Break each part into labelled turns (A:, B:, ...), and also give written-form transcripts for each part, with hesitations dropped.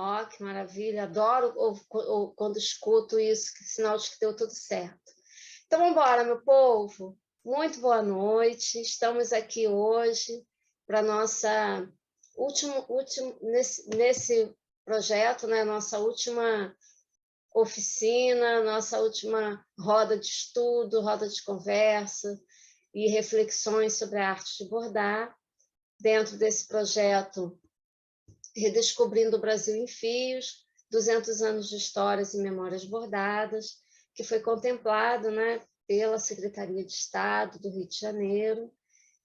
A: Ó, que maravilha, adoro quando escuto isso, que sinal de que deu tudo certo. Então, vamos embora, meu povo. Muito boa noite. Estamos aqui hoje para nossa nesse projeto, né? Nossa última oficina, nossa última roda de estudo, roda de conversa e reflexões sobre a arte de bordar, dentro desse projeto Redescobrindo o Brasil em Fios, 200 anos de histórias e memórias bordadas, que foi contemplado, né, pela Secretaria de Estado do Rio de Janeiro,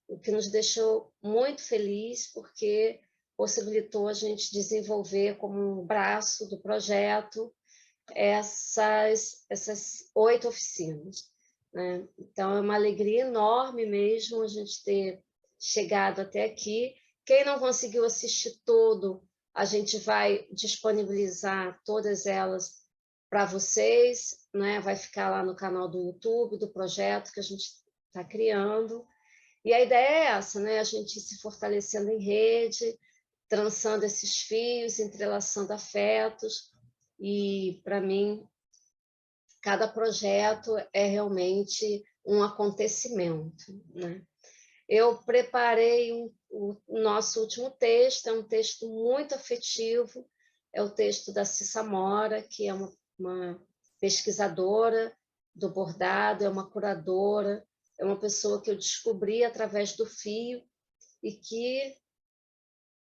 A: o que nos deixou muito feliz, porque possibilitou a gente desenvolver como um braço do projeto essas 8 oficinas, né? Então, é uma alegria enorme mesmo a gente ter chegado até aqui. Quem não conseguiu assistir todo, a gente vai disponibilizar todas elas para vocês, né? Vai ficar lá no canal do YouTube, do projeto que a gente está criando. E a ideia é essa, né? A gente se fortalecendo em rede, trançando esses fios, entrelaçando afetos, e, para mim, cada projeto é realmente um acontecimento, né? Eu preparei o nosso último texto, é um texto muito afetivo, é o texto da Cissa Mora, que é uma pesquisadora do bordado, é uma curadora, é uma pessoa que eu descobri através do fio e que,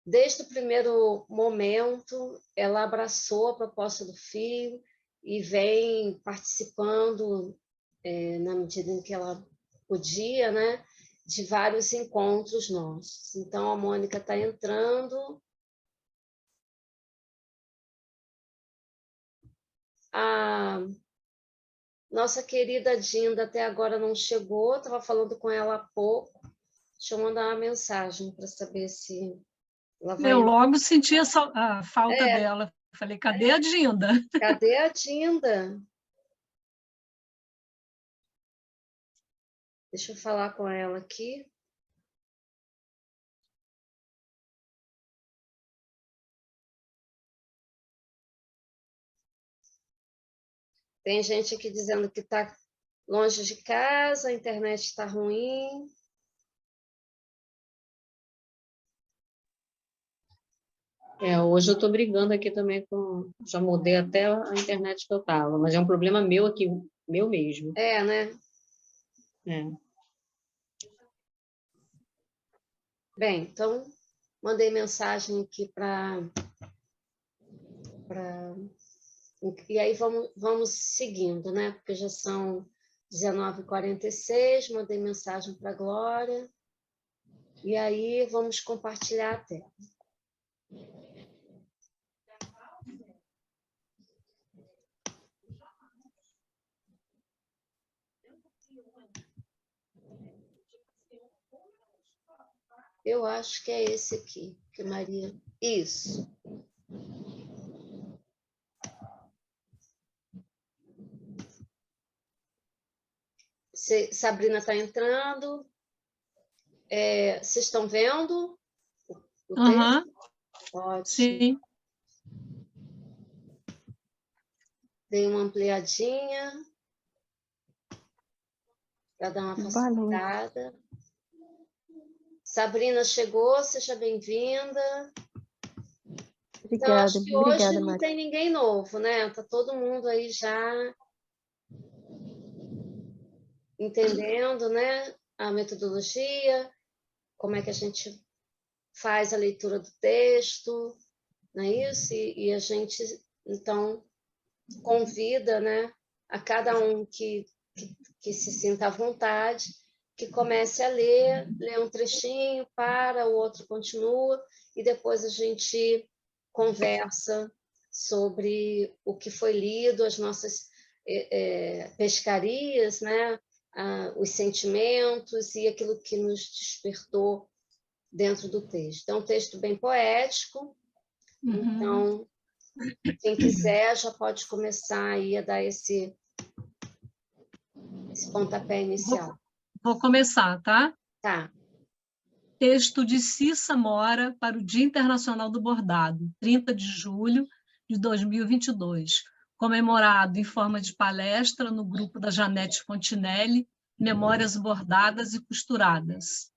A: desde o primeiro momento, ela abraçou a proposta do fio e vem participando, na medida em que ela podia, né, de vários encontros nossos. Então, a Mônica está entrando. A nossa querida Dinda até agora não chegou, estava falando com ela há pouco. Deixa eu mandar uma mensagem para saber se ela vai...
B: Eu logo senti a falta dela. Falei, cadê a Dinda?
A: Cadê a Dinda? Deixa eu falar com ela aqui. Tem gente aqui dizendo que está longe de casa, a internet está ruim.
C: Hoje eu estou brigando aqui também com... Já mudei até a internet que eu estava, mas é um problema meu aqui, meu mesmo.
A: Né? Bem, então, mandei mensagem aqui para... E aí vamos seguindo, né? Porque já são 19h46, mandei mensagem para a Glória. E aí vamos compartilhar a tela. Eu acho que é esse aqui, que Maria... Isso. Sabrina está entrando. Vocês estão vendo o texto? Ótimo.
B: Sim.
A: Dei uma ampliadinha para dar uma facilitada. Sabrina chegou, seja bem-vinda.
D: Obrigada,
A: então, acho que hoje
D: obrigada,
A: não
D: Maria.
A: tem ninguém novo, né? Está todo mundo aí já entendendo, né, a metodologia, como é que a gente faz a leitura do texto, não é isso? E a gente, então, convida, né, a cada um que se sinta à vontade, que comece a ler um trechinho, para, o outro continua, e depois a gente conversa sobre o que foi lido, as nossas pescarias, né, os sentimentos e aquilo que nos despertou dentro do texto. É um texto bem poético, então, quem quiser já pode começar aí a dar esse pontapé inicial.
B: Vou começar, tá?
A: Tá.
B: Texto de Cissa Mora para o Dia Internacional do Bordado, 30 de julho de 2022, comemorado em forma de palestra no grupo da Janete Fontinelli, Memórias Bordadas e Costuradas.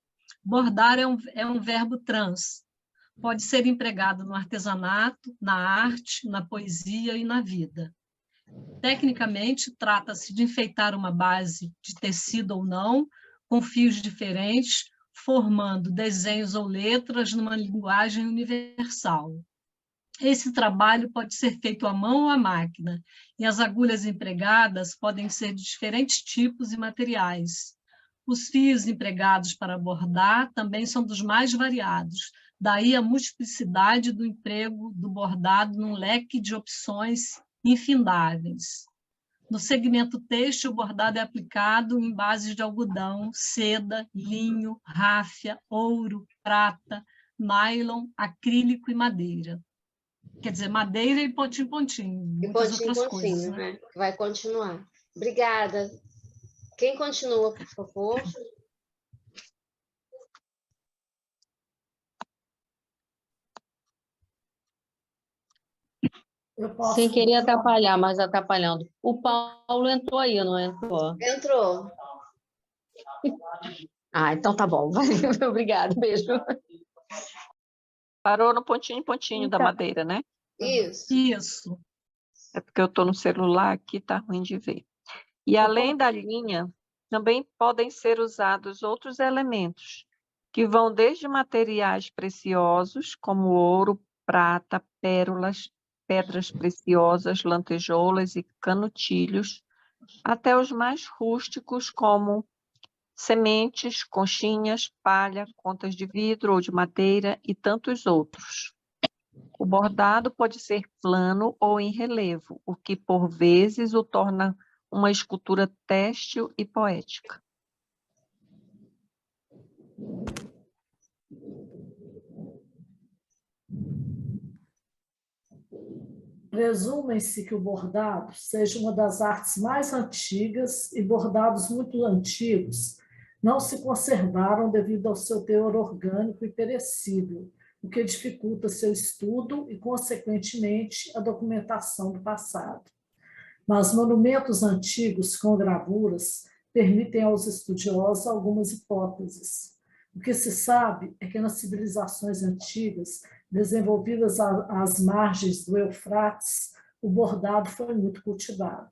B: Bordar é um verbo trans. Pode ser empregado no artesanato, na arte, na poesia e na vida. Tecnicamente, trata-se de enfeitar uma base de tecido ou não, com fios diferentes, formando desenhos ou letras numa linguagem universal. Esse trabalho pode ser feito à mão ou à máquina, e as agulhas empregadas podem ser de diferentes tipos e materiais. Os fios empregados para bordar também são dos mais variados, daí a multiplicidade do emprego do bordado num leque de opções infindáveis. No segmento têxtil, o bordado é aplicado em bases de algodão, seda, linho, ráfia, ouro, prata, nylon, acrílico e madeira. Quer dizer, madeira e pontinho,
A: E
B: muitas
A: pontinho,
B: outras coisas,
A: pontinho,
B: né?
A: né? Que vai continuar. Obrigada. Quem continua, por favor?
C: Sem querer atrapalhar, mas atrapalhando. O Paulo entrou aí, não entrou?
A: Entrou.
C: Ah, então tá bom. Obrigada, beijo.
E: Parou no pontinho da
D: Então,
E: madeira, né?
A: Isso.
B: Isso.
E: É porque eu estou no celular aqui, tá ruim de ver. E além da linha, também podem ser usados outros elementos, que vão desde materiais preciosos, como ouro, prata, pérolas, pedras preciosas, lantejoulas e canutilhos, até os mais rústicos, como sementes, conchinhas, palha, contas de vidro ou de madeira e tantos outros. O bordado pode ser plano ou em relevo, o que por vezes o torna uma escultura têxtil e poética.
F: Presume-se que o bordado seja uma das artes mais antigas e bordados muito antigos não se conservaram devido ao seu teor orgânico e perecível, o que dificulta seu estudo e, consequentemente, a documentação do passado. Mas monumentos antigos com gravuras permitem aos estudiosos algumas hipóteses. O que se sabe é que nas civilizações antigas, desenvolvidas às margens do Eufrates, o bordado foi muito cultivado.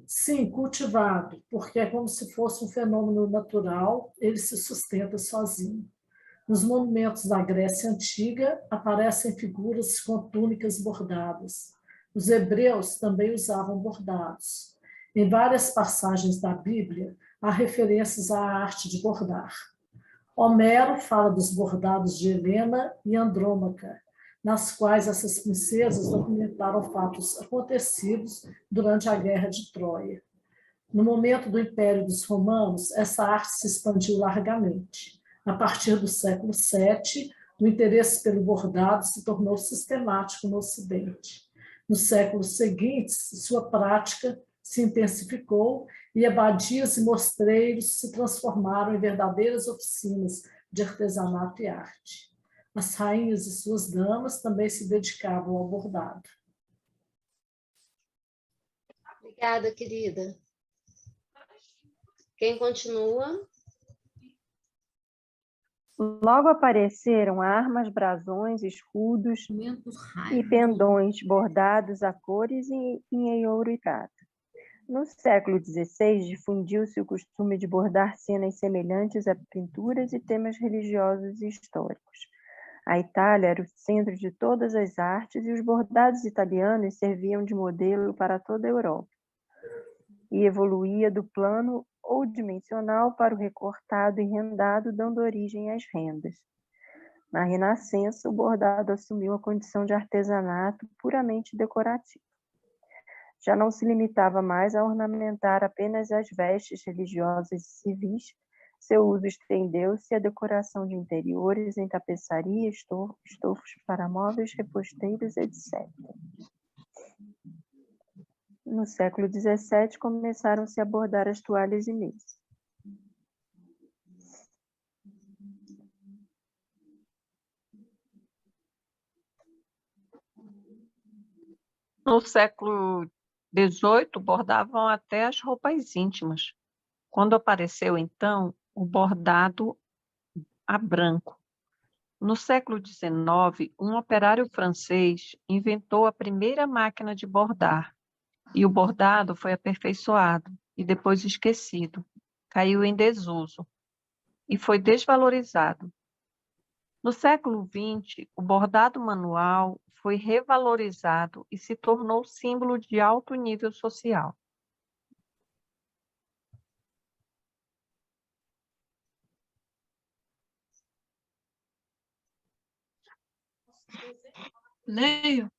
F: Sim, cultivado, porque é como se fosse um fenômeno natural, ele se sustenta sozinho. Nos monumentos da Grécia Antiga, aparecem figuras com túnicas bordadas. Os hebreus também usavam bordados. Em várias passagens da Bíblia, há referências à arte de bordar. Homero fala dos bordados de Helena e Andrômaca, nas quais essas princesas documentaram fatos acontecidos durante a Guerra de Troia. No momento do Império dos Romanos, essa arte se expandiu largamente. A partir do século VII, o interesse pelo bordado se tornou sistemático no Ocidente. Nos séculos seguintes, sua prática se intensificou e abadias e mostreiros se transformaram em verdadeiras oficinas de artesanato e arte. As rainhas e suas damas também se dedicavam ao bordado.
A: Obrigada, querida. Quem continua?
D: logo apareceram armas, brasões, escudos e pendões bordados a cores e em ouro e prata. No século XVI, difundiu-se o costume de bordar cenas semelhantes a pinturas e temas religiosos e históricos. A Itália era o centro de todas as artes e os bordados italianos serviam de modelo para toda a Europa. E evoluía do plano ou dimensional para o recortado e rendado, dando origem às rendas. Na Renascença, o bordado assumiu a condição de artesanato puramente decorativo. Já não se limitava mais a ornamentar apenas as vestes religiosas e civis, seu uso estendeu-se à decoração de interiores em tapeçaria, estofos para móveis, reposteiros, etc. No século XVII, começaram-se a bordar as toalhas e mesas.
E: No século XVIII, bordavam até as roupas íntimas. Quando apareceu, então, o bordado a branco. No século XIX, um operário francês inventou a primeira máquina de bordar, e o bordado foi aperfeiçoado e depois esquecido, caiu em desuso e foi desvalorizado. No século XX, o bordado manual foi revalorizado e se tornou símbolo de alto nível social.
B: Leio.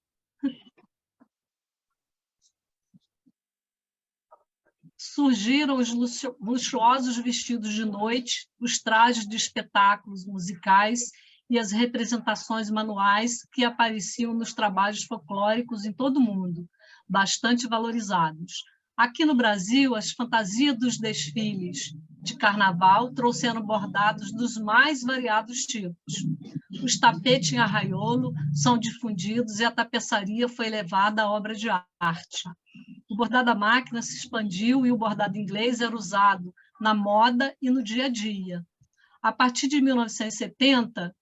B: Surgiram os luxuosos vestidos de noite, os trajes de espetáculos musicais e as representações manuais que apareciam nos trabalhos folclóricos em todo o mundo, bastante valorizados. Aqui no Brasil, as fantasias dos desfiles de carnaval trouxeram bordados dos mais variados tipos. Os tapetes em arraiolo são difundidos e a tapeçaria foi levada à obra de arte. O bordado à máquina se expandiu e o bordado inglês era usado na moda e no dia a dia. A partir de 1970,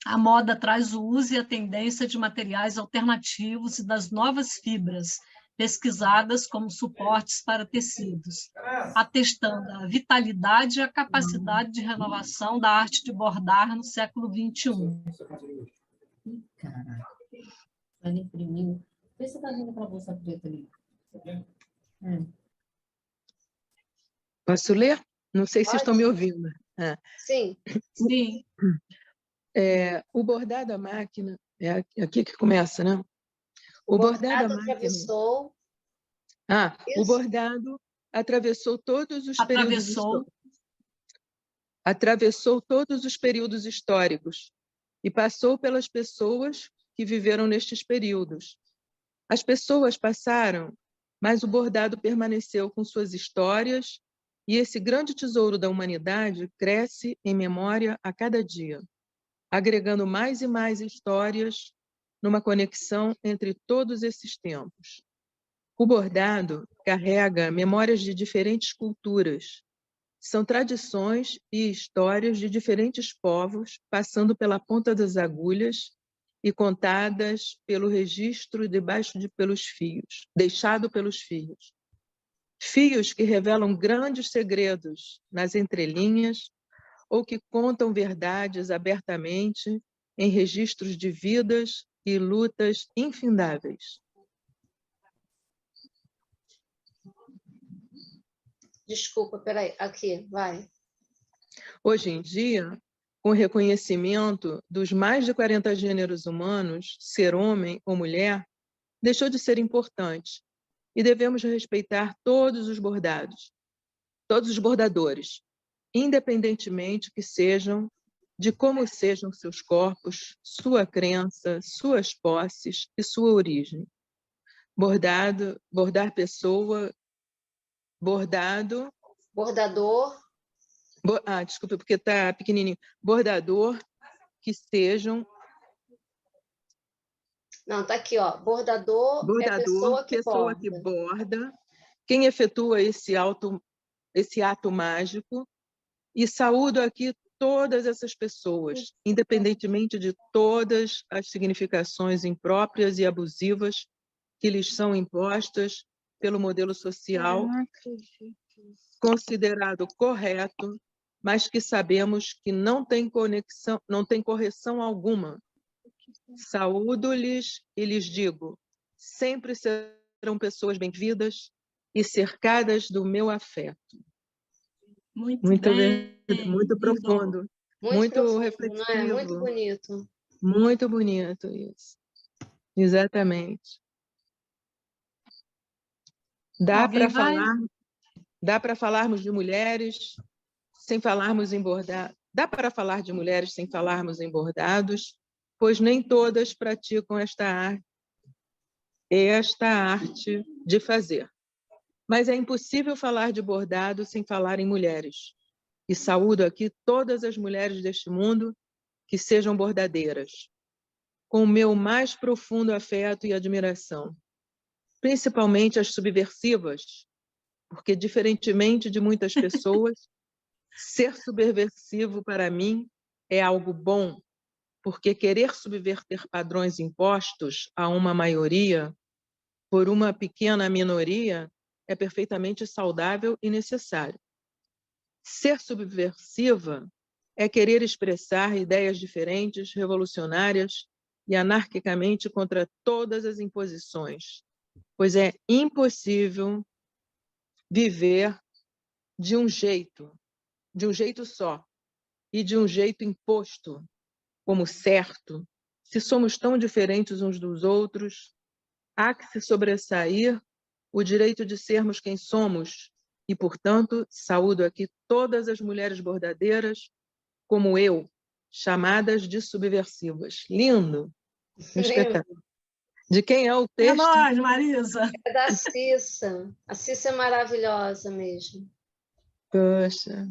B: a moda traz o uso e a tendência de materiais alternativos e das novas fibras, pesquisadas como suportes para tecidos, atestando a vitalidade e a capacidade de renovação da arte de bordar no século XXI.
C: Caraca. Ele imprimiu. Vê se está vindo para a bolsa preta ali.
G: Posso ler? Não sei se
A: Pode.
G: estão me ouvindo.
A: Sim.
B: Sim.
G: O bordado à máquina, é aqui que começa, né? O bordado à máquina.
A: Atravessou.
G: O bordado atravessou todos os períodos históricos. Atravessou todos os períodos históricos e passou pelas pessoas que viveram nestes períodos. As pessoas passaram, mas o bordado permaneceu com suas histórias e esse grande tesouro da humanidade cresce em memória a cada dia, agregando mais e mais histórias numa conexão entre todos esses tempos. O bordado carrega memórias de diferentes culturas. São tradições e histórias de diferentes povos, passando pela ponta das agulhas e contadas pelo registro pelos fios, deixado pelos fios. Fios que revelam grandes segredos nas entrelinhas ou que contam verdades abertamente em registros de vidas e lutas infindáveis.
A: Desculpa, peraí. Aqui, vai.
G: Hoje em dia, com o reconhecimento dos mais de 40 gêneros humanos, ser homem ou mulher deixou de ser importante e devemos respeitar todos os bordados, todos os bordadores, independentemente de como sejam seus corpos, sua crença, suas posses e sua origem. Bordar pessoa, bordado...
A: Bordador.
G: Desculpa, porque está pequenininho. Bordador que sejam...
A: Não, está aqui, ó. Bordador é pessoa que
G: borda. Quem efetua esse ato mágico. E saúdo aqui todas essas pessoas, independentemente de todas as significações impróprias e abusivas que lhes são impostas pelo modelo social considerado correto, mas que sabemos que não tem correção alguma. Saúdo-lhes e lhes digo, sempre serão pessoas bem-vindas e cercadas do meu afeto. Muito profundo, muito reflexivo.
A: Não é? Muito bonito.
G: Muito bonito isso. Exatamente. Dá para falarmos de mulheres sem falarmos em bordado. Dá para falar de mulheres sem falarmos em bordados, pois nem todas praticam esta arte de fazer. Mas é impossível falar de bordado sem falar em mulheres. E saúdo aqui todas as mulheres deste mundo que sejam bordadeiras, com o meu mais profundo afeto e admiração. principalmente as subversivas, porque, diferentemente de muitas pessoas, ser subversivo para mim é algo bom, porque querer subverter padrões impostos a uma maioria por uma pequena minoria é perfeitamente saudável e necessário. Ser subversiva é querer expressar ideias diferentes, revolucionárias e anarquicamente contra todas as imposições, pois é impossível viver de um jeito só, e de um jeito imposto como certo. Se somos tão diferentes uns dos outros, há que se sobressair o direito de sermos quem somos, e, portanto, saúdo aqui todas as mulheres bordadeiras, como eu, chamadas de subversivas. Lindo! Um espetáculo. De quem é o
B: É
G: texto?
B: nóis, Marisa.
A: É da Cissa. A Cissa é maravilhosa mesmo.
G: Poxa.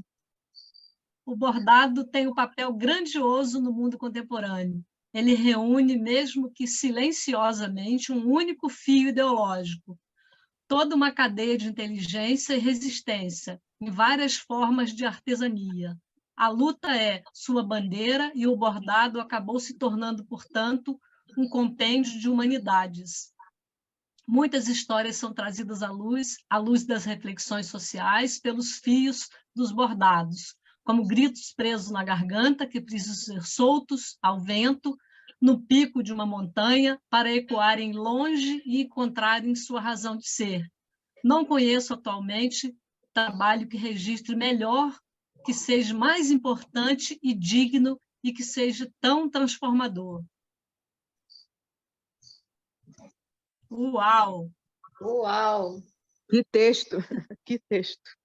B: O bordado tem um papel grandioso no mundo contemporâneo. Ele reúne, mesmo que silenciosamente, um único fio ideológico, toda uma cadeia de inteligência e resistência, em várias formas de artesania. A luta é sua bandeira e o bordado acabou se tornando, portanto, um compêndio de humanidades. Muitas histórias são trazidas à luz das reflexões sociais, pelos fios dos bordados, como gritos presos na garganta que precisam ser soltos ao vento, no pico de uma montanha, para ecoarem longe e encontrarem sua razão de ser. Não conheço atualmente trabalho que registre melhor, que seja mais importante e digno e que seja tão transformador. Uau!
A: Uau!
G: Que texto! Que texto!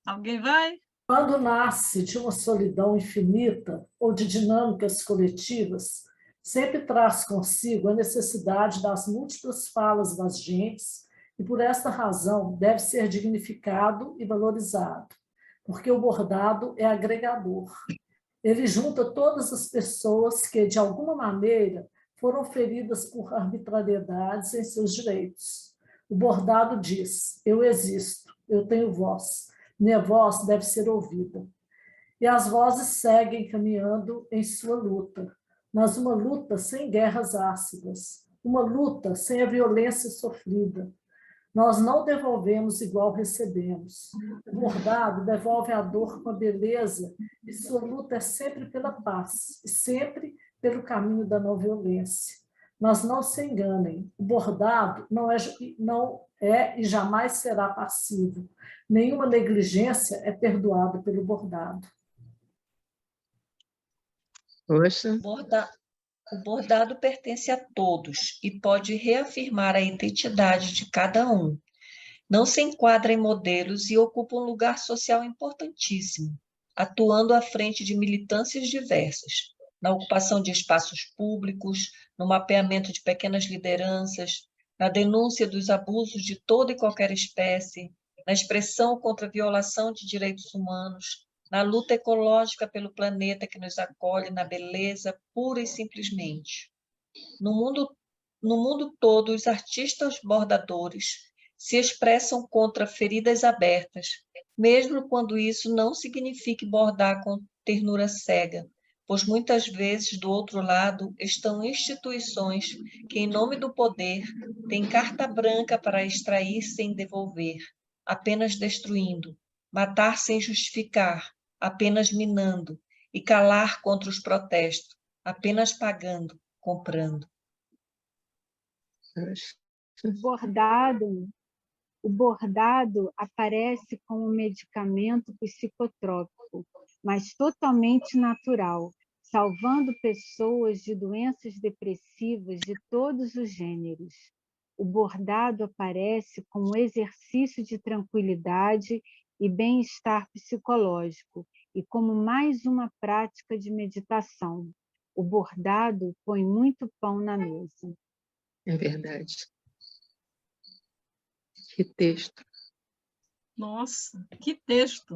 B: Alguém vai?
F: Quando nasce de uma solidão infinita ou de dinâmicas coletivas, sempre traz consigo a necessidade das múltiplas falas das gentes e, por esta razão, deve ser dignificado e valorizado, porque o bordado é agregador. Ele junta todas as pessoas que, de alguma maneira, foram feridas por arbitrariedades em seus direitos. O bordado diz: eu existo, eu tenho voz, minha voz deve ser ouvida. E as vozes seguem caminhando em sua luta, mas uma luta sem guerras ácidas, uma luta sem a violência sofrida. Nós não devolvemos igual recebemos. O bordado devolve a dor com a beleza e sua luta é sempre pela paz e sempre pelo caminho da não violência. Mas não se enganem, o bordado não é e jamais será passivo. Nenhuma negligência é perdoada pelo bordado.
G: Poxa.
H: O bordado pertence a todos e pode reafirmar a identidade de cada um. Não se enquadra em modelos e ocupa um lugar social importantíssimo, atuando à frente de militâncias diversas, na ocupação de espaços públicos, no mapeamento de pequenas lideranças, na denúncia dos abusos de toda e qualquer espécie, na expressão contra a violação de direitos humanos, na luta ecológica pelo planeta que nos acolhe na beleza pura e simplesmente. No mundo todo, os artistas bordadores se expressam contra feridas abertas, mesmo quando isso não signifique bordar com ternura cega, pois muitas vezes, do outro lado, estão instituições que, em nome do poder, têm carta branca para extrair sem devolver, apenas destruindo, matar sem justificar, apenas minando, e calar contra os protestos, apenas pagando, comprando.
I: O bordado aparece como um medicamento psicotrópico, mas totalmente natural, salvando pessoas de doenças depressivas de todos os gêneros. O bordado aparece como um exercício de tranquilidade e bem-estar psicológico e como mais uma prática de meditação. O bordado põe muito pão na mesa.
G: É verdade. Que texto.
B: Nossa, que texto.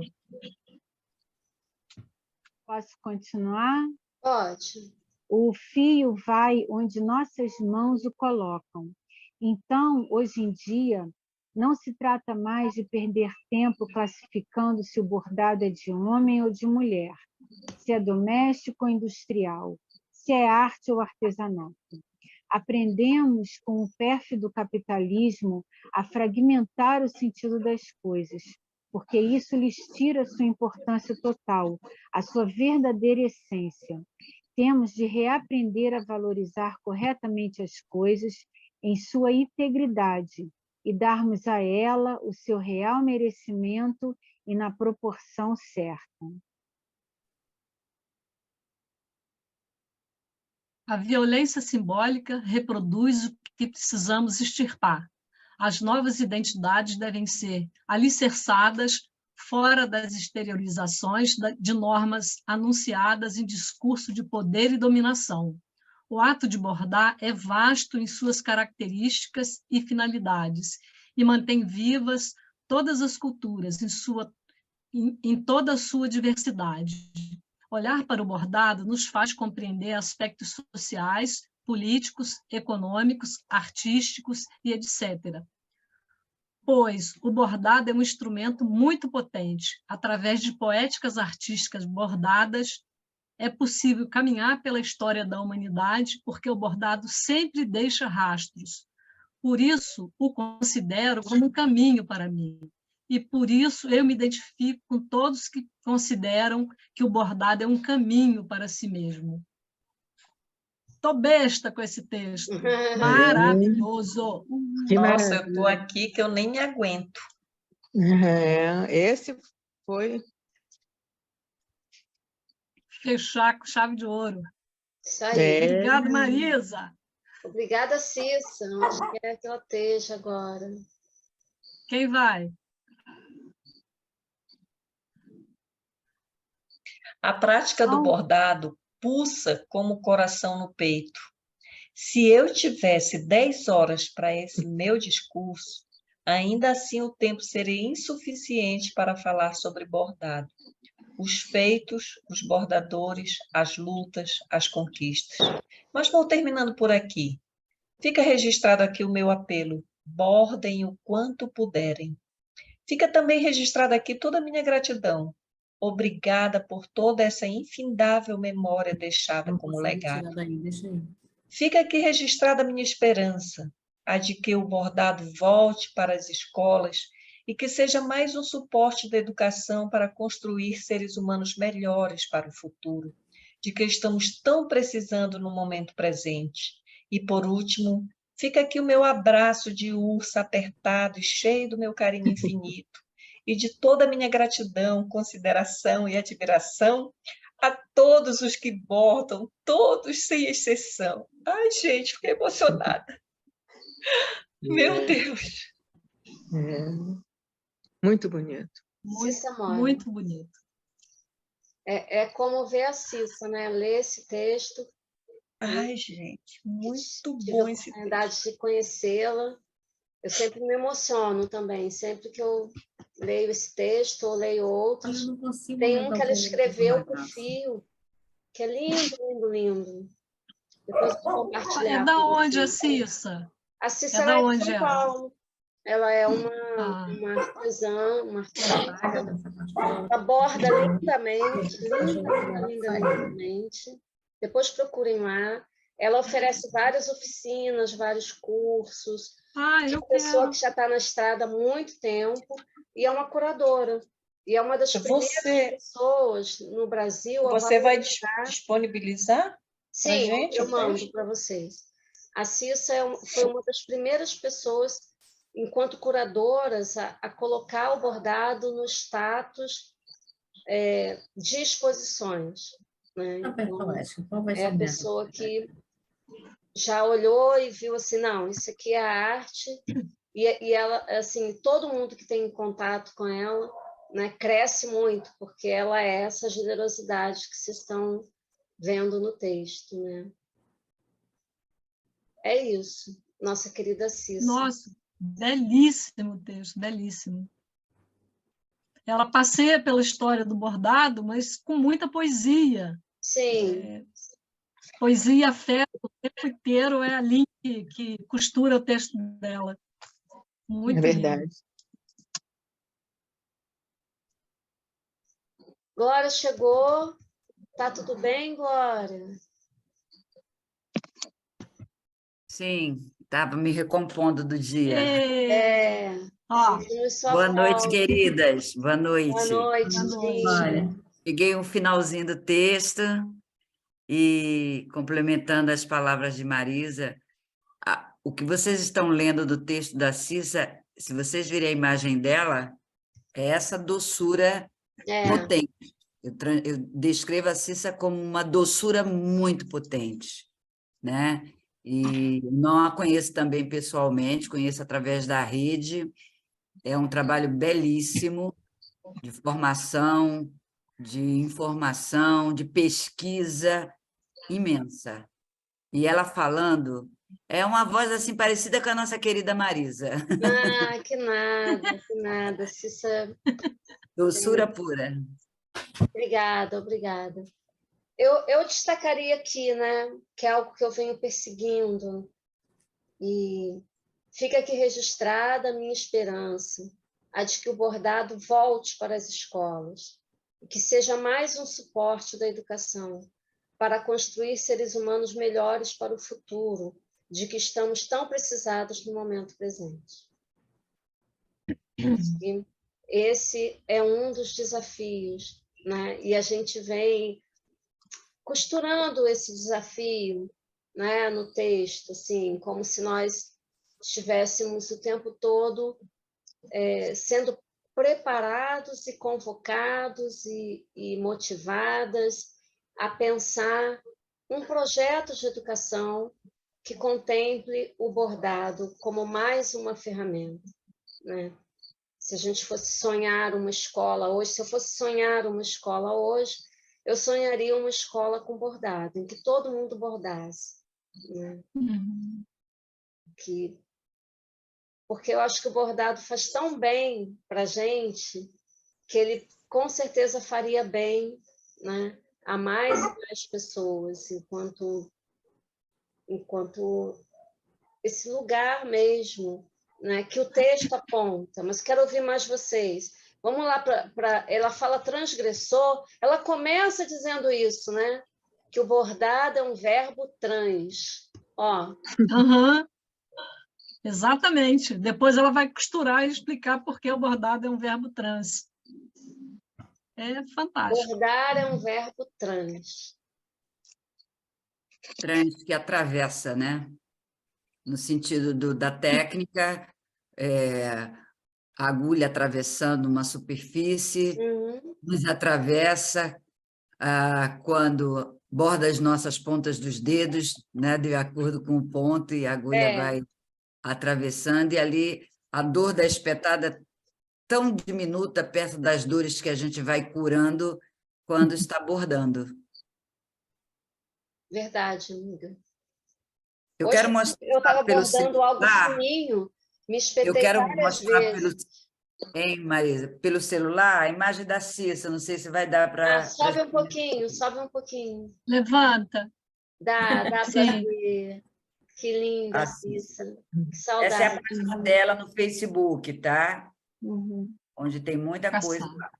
I: Posso continuar?
A: Pode.
I: O fio vai onde nossas mãos o colocam. Então, hoje em dia, não se trata mais de perder tempo classificando se o bordado é de homem ou de mulher, se é doméstico ou industrial, se é arte ou artesanato. Aprendemos com o pérfido capitalismo a fragmentar o sentido das coisas, porque isso lhes tira sua importância total, a sua verdadeira essência. Temos de reaprender a valorizar corretamente as coisas em sua integridade e darmos a ela o seu real merecimento e na proporção certa.
B: A violência simbólica reproduz o que precisamos extirpar. As novas identidades devem ser alicerçadas fora das exteriorizações de normas anunciadas em discurso de poder e dominação. O ato de bordar é vasto em suas características e finalidades e mantém vivas todas as culturas em toda a sua diversidade. Olhar para o bordado nos faz compreender aspectos sociais, políticos, econômicos, artísticos e etc. Pois o bordado é um instrumento muito potente. Através de poéticas artísticas bordadas, é possível caminhar pela história da humanidade, porque o bordado sempre deixa rastros. Por isso, o considero como um caminho para mim. E por isso eu me identifico com todos que consideram que o bordado é um caminho para si mesmo. Estou besta com esse texto. Maravilhoso.
C: Que
H: Nossa, eu
C: maravilha.
H: estou aqui que eu nem me aguento.
G: Esse foi...
B: Fechar com chave de ouro.
A: Isso aí.
B: Obrigada, Marisa.
A: Obrigada, Cissa. Onde quer que ela esteja agora.
B: Quem vai?
H: A prática do bordado pulsa como o coração no peito. Se eu tivesse 10 horas para esse meu discurso, ainda assim o tempo seria insuficiente para falar sobre bordado. Os feitos, os bordadores, as lutas, as conquistas. Mas vou terminando por aqui. Fica registrado aqui o meu apelo. Bordem o quanto puderem. Fica também registrada aqui toda a minha gratidão. Obrigada por toda essa infindável memória deixada como legado. Fica aqui registrada a minha esperança, a de que o bordado volte para as escolas e que seja mais um suporte da educação para construir seres humanos melhores para o futuro, de que estamos tão precisando no momento presente. E, por último, fica aqui o meu abraço de urso apertado e cheio do meu carinho infinito, e de toda a minha gratidão, consideração e admiração a todos os que bordam, todos sem exceção. Ai, gente, fiquei emocionada. Meu Deus!
G: Muito bonito.
B: Muito bonito.
A: É como ver a Cissa, né? Ler esse texto.
H: Ai, gente, muito
A: tive
H: bom
A: a
H: esse
A: oportunidade
H: texto.
A: de conhecê-la. Eu sempre me emociono também, sempre que eu leio esse texto ou leio outros. Tem um que ela escreveu com fio, que é lindo, lindo, lindo. Depois eu vou compartilhar.
B: É da onde a Cissa?
A: A Cissa ela é de São Paulo. Ela é uma artesã, uma artesã. Ela borda lindamente, lindamente. Depois procurem lá. Ela oferece várias oficinas, vários cursos. É uma pessoa que já está na estrada há muito tempo e é uma curadora. E é uma das primeiras pessoas no Brasil.
H: Você vai disponibilizar?
A: Sim, eu mando para vocês. A Cissa foi uma das primeiras pessoas, enquanto curadoras, a colocar o bordado no status de exposições. Né? Então, é a pessoa que já olhou e viu assim, não, isso aqui é arte, e ela, assim, todo mundo que tem contato com ela, né, cresce muito, porque ela é essa generosidade que vocês estão vendo no texto, né? É isso, nossa querida Cissa.
B: Nossa, belíssimo texto, belíssimo. Ela passeia pela história do bordado, mas com muita poesia.
A: Sim.
B: Poesia e afeto o tempo inteiro é a linha que costura o texto dela. Muito
G: É verdade.
B: lindo.
A: Glória chegou. Tá tudo bem, Glória?
J: Sim, estava me recompondo do dia.
B: Ó,
A: sentimos sua
J: Boa noite,
A: falta.
J: queridas. Boa noite.
A: Boa noite,
B: Boa noite.
A: linda.
J: Olha, peguei um finalzinho do texto e, complementando as palavras de Marisa, o que vocês estão lendo do texto da Cissa, se vocês virem a imagem dela, é essa doçura potente. Eu descrevo a Cissa como uma doçura muito potente, né? E não a conheço também pessoalmente, conheço através da rede. É um trabalho belíssimo de formação, de informação, de pesquisa imensa. E ela falando, é uma voz assim parecida com a nossa querida Marisa.
A: Ah, que nada. Cissa...
J: Doçura pura.
A: Obrigada, obrigada. Eu destacaria aqui, né, que é algo que eu venho perseguindo, e fica aqui registrada a minha esperança, a de que o bordado volte para as escolas, e que seja mais um suporte da educação, para construir seres humanos melhores para o futuro, de que estamos tão precisados no momento presente. E esse é um dos desafios, né? E a gente vem costurando esse desafio, né, no texto, assim, como se nós estivéssemos o tempo todo sendo preparados e convocados e motivadas a pensar um projeto de educação que contemple o bordado como mais uma ferramenta, né? Se a gente fosse sonhar uma escola hoje, se eu fosse sonhar uma escola hoje, eu sonharia uma escola com bordado, em que todo mundo bordasse, né? Porque eu acho que o bordado faz tão bem para a gente que ele com certeza faria bem, né, a mais e mais pessoas, enquanto esse lugar mesmo, né, que o texto aponta. Mas quero ouvir mais vocês. Vamos lá para... Ela fala transgressor, ela começa dizendo isso, né? Que o bordado é um verbo trans. Ó.
B: Exatamente. Depois ela vai costurar e explicar por que o bordado é um verbo trans. É fantástico.
A: Bordar é um verbo trans.
J: Trans que atravessa, né? No sentido da técnica, a agulha atravessando uma superfície, nos atravessa quando borda as nossas pontas dos dedos, né, de acordo com o ponto, e a agulha vai atravessando, e ali a dor da espetada tão diminuta perto das dores que a gente vai curando quando está bordando.
A: Verdade, amiga.
J: Eu quero mostrar
A: eu estava bordando algo
J: celular.
A: fininho, me espetei
J: Eu quero
A: várias
J: mostrar
A: vezes.
J: Marisa, pelo celular, a imagem da Cissa, não sei se vai dar para...
A: sobe um pouquinho, sobe um pouquinho.
B: Levanta.
A: Dá para ver. Que linda, Cissa. Que saudade.
J: Essa é a página dela no Facebook, tá? Onde tem muita coisa lá.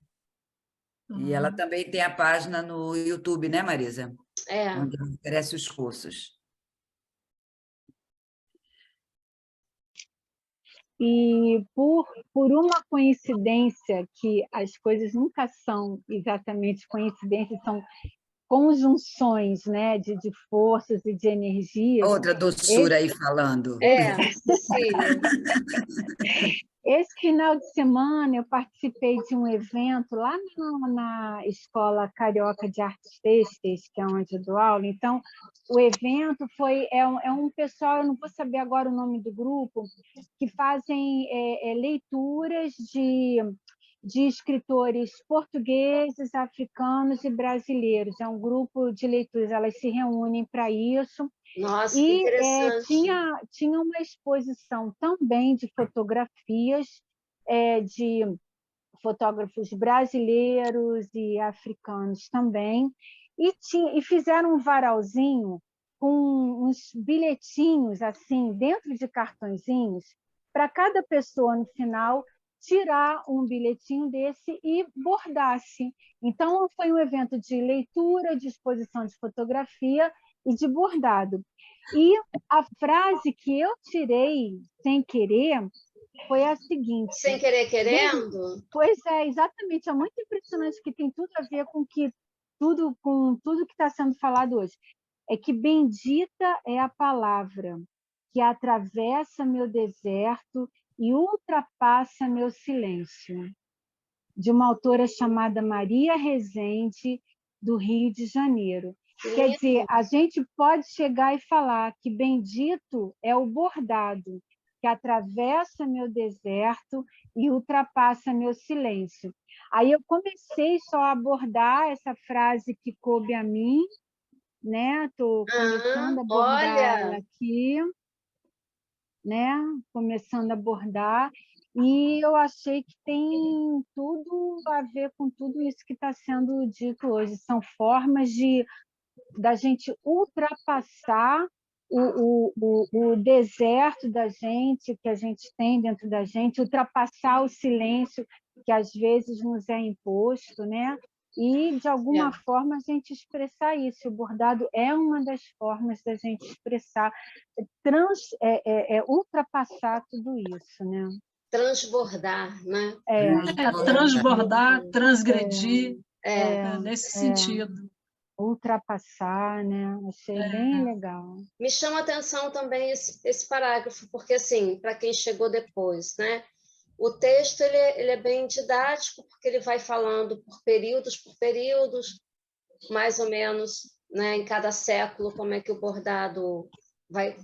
J: E ela também tem a página no YouTube, né, Marisa? Onde ela oferece os cursos.
I: E por uma coincidência, que as coisas nunca são exatamente coincidências, são conjunções, né, de forças e de energias.
J: Outra doçura aí falando.
A: Cecília.
I: Esse final de semana eu participei de um evento lá na Escola Carioca de Artes Têxteis, que é onde eu dou aula. Então, o evento é um pessoal, eu não vou saber agora o nome do grupo, que fazem leituras de escritores portugueses, africanos e brasileiros. É um grupo de leituras, elas se reúnem para isso.
A: Nossa, que interessante.
I: Tinha uma exposição também de fotografias de fotógrafos brasileiros e africanos também, e fizeram um varalzinho com uns bilhetinhos, assim, dentro de cartõezinhos, para cada pessoa, no final, tirar um bilhetinho desse e bordasse. Então, foi um evento de leitura, de exposição de fotografia e de bordado. E a frase que eu tirei, sem querer, foi a seguinte...
A: Sem querer, querendo?
I: Pois é, exatamente. É muito impressionante, que tem tudo a ver com tudo que está sendo falado hoje. É que bendita é a palavra que atravessa meu deserto e ultrapassa meu silêncio. De uma autora chamada Maria Rezende, do Rio de Janeiro. Quer dizer, a gente pode chegar e falar que bendito é o bordado, que atravessa meu deserto e ultrapassa meu silêncio. Aí eu comecei só a abordar essa frase que coube a mim, né? Estou começando a abordar ela aqui, né? Começando a abordar, e eu achei que tem tudo a ver com tudo isso que está sendo dito hoje. São formas da gente ultrapassar o deserto da gente, que a gente tem dentro da gente, ultrapassar o silêncio que às vezes nos é imposto, né? E, de alguma forma, a gente expressar isso. O bordado é uma das formas da gente expressar, ultrapassar tudo isso, né?
A: Transbordar, né?
B: Transbordar, transgredir, nesse sentido.
I: Ultrapassar, né? Achei bem legal.
A: Me chama a atenção também esse parágrafo, porque, assim, para quem chegou depois, né? O texto ele é bem didático, porque ele vai falando por períodos, mais ou menos, né, em cada século, como é que o bordado vai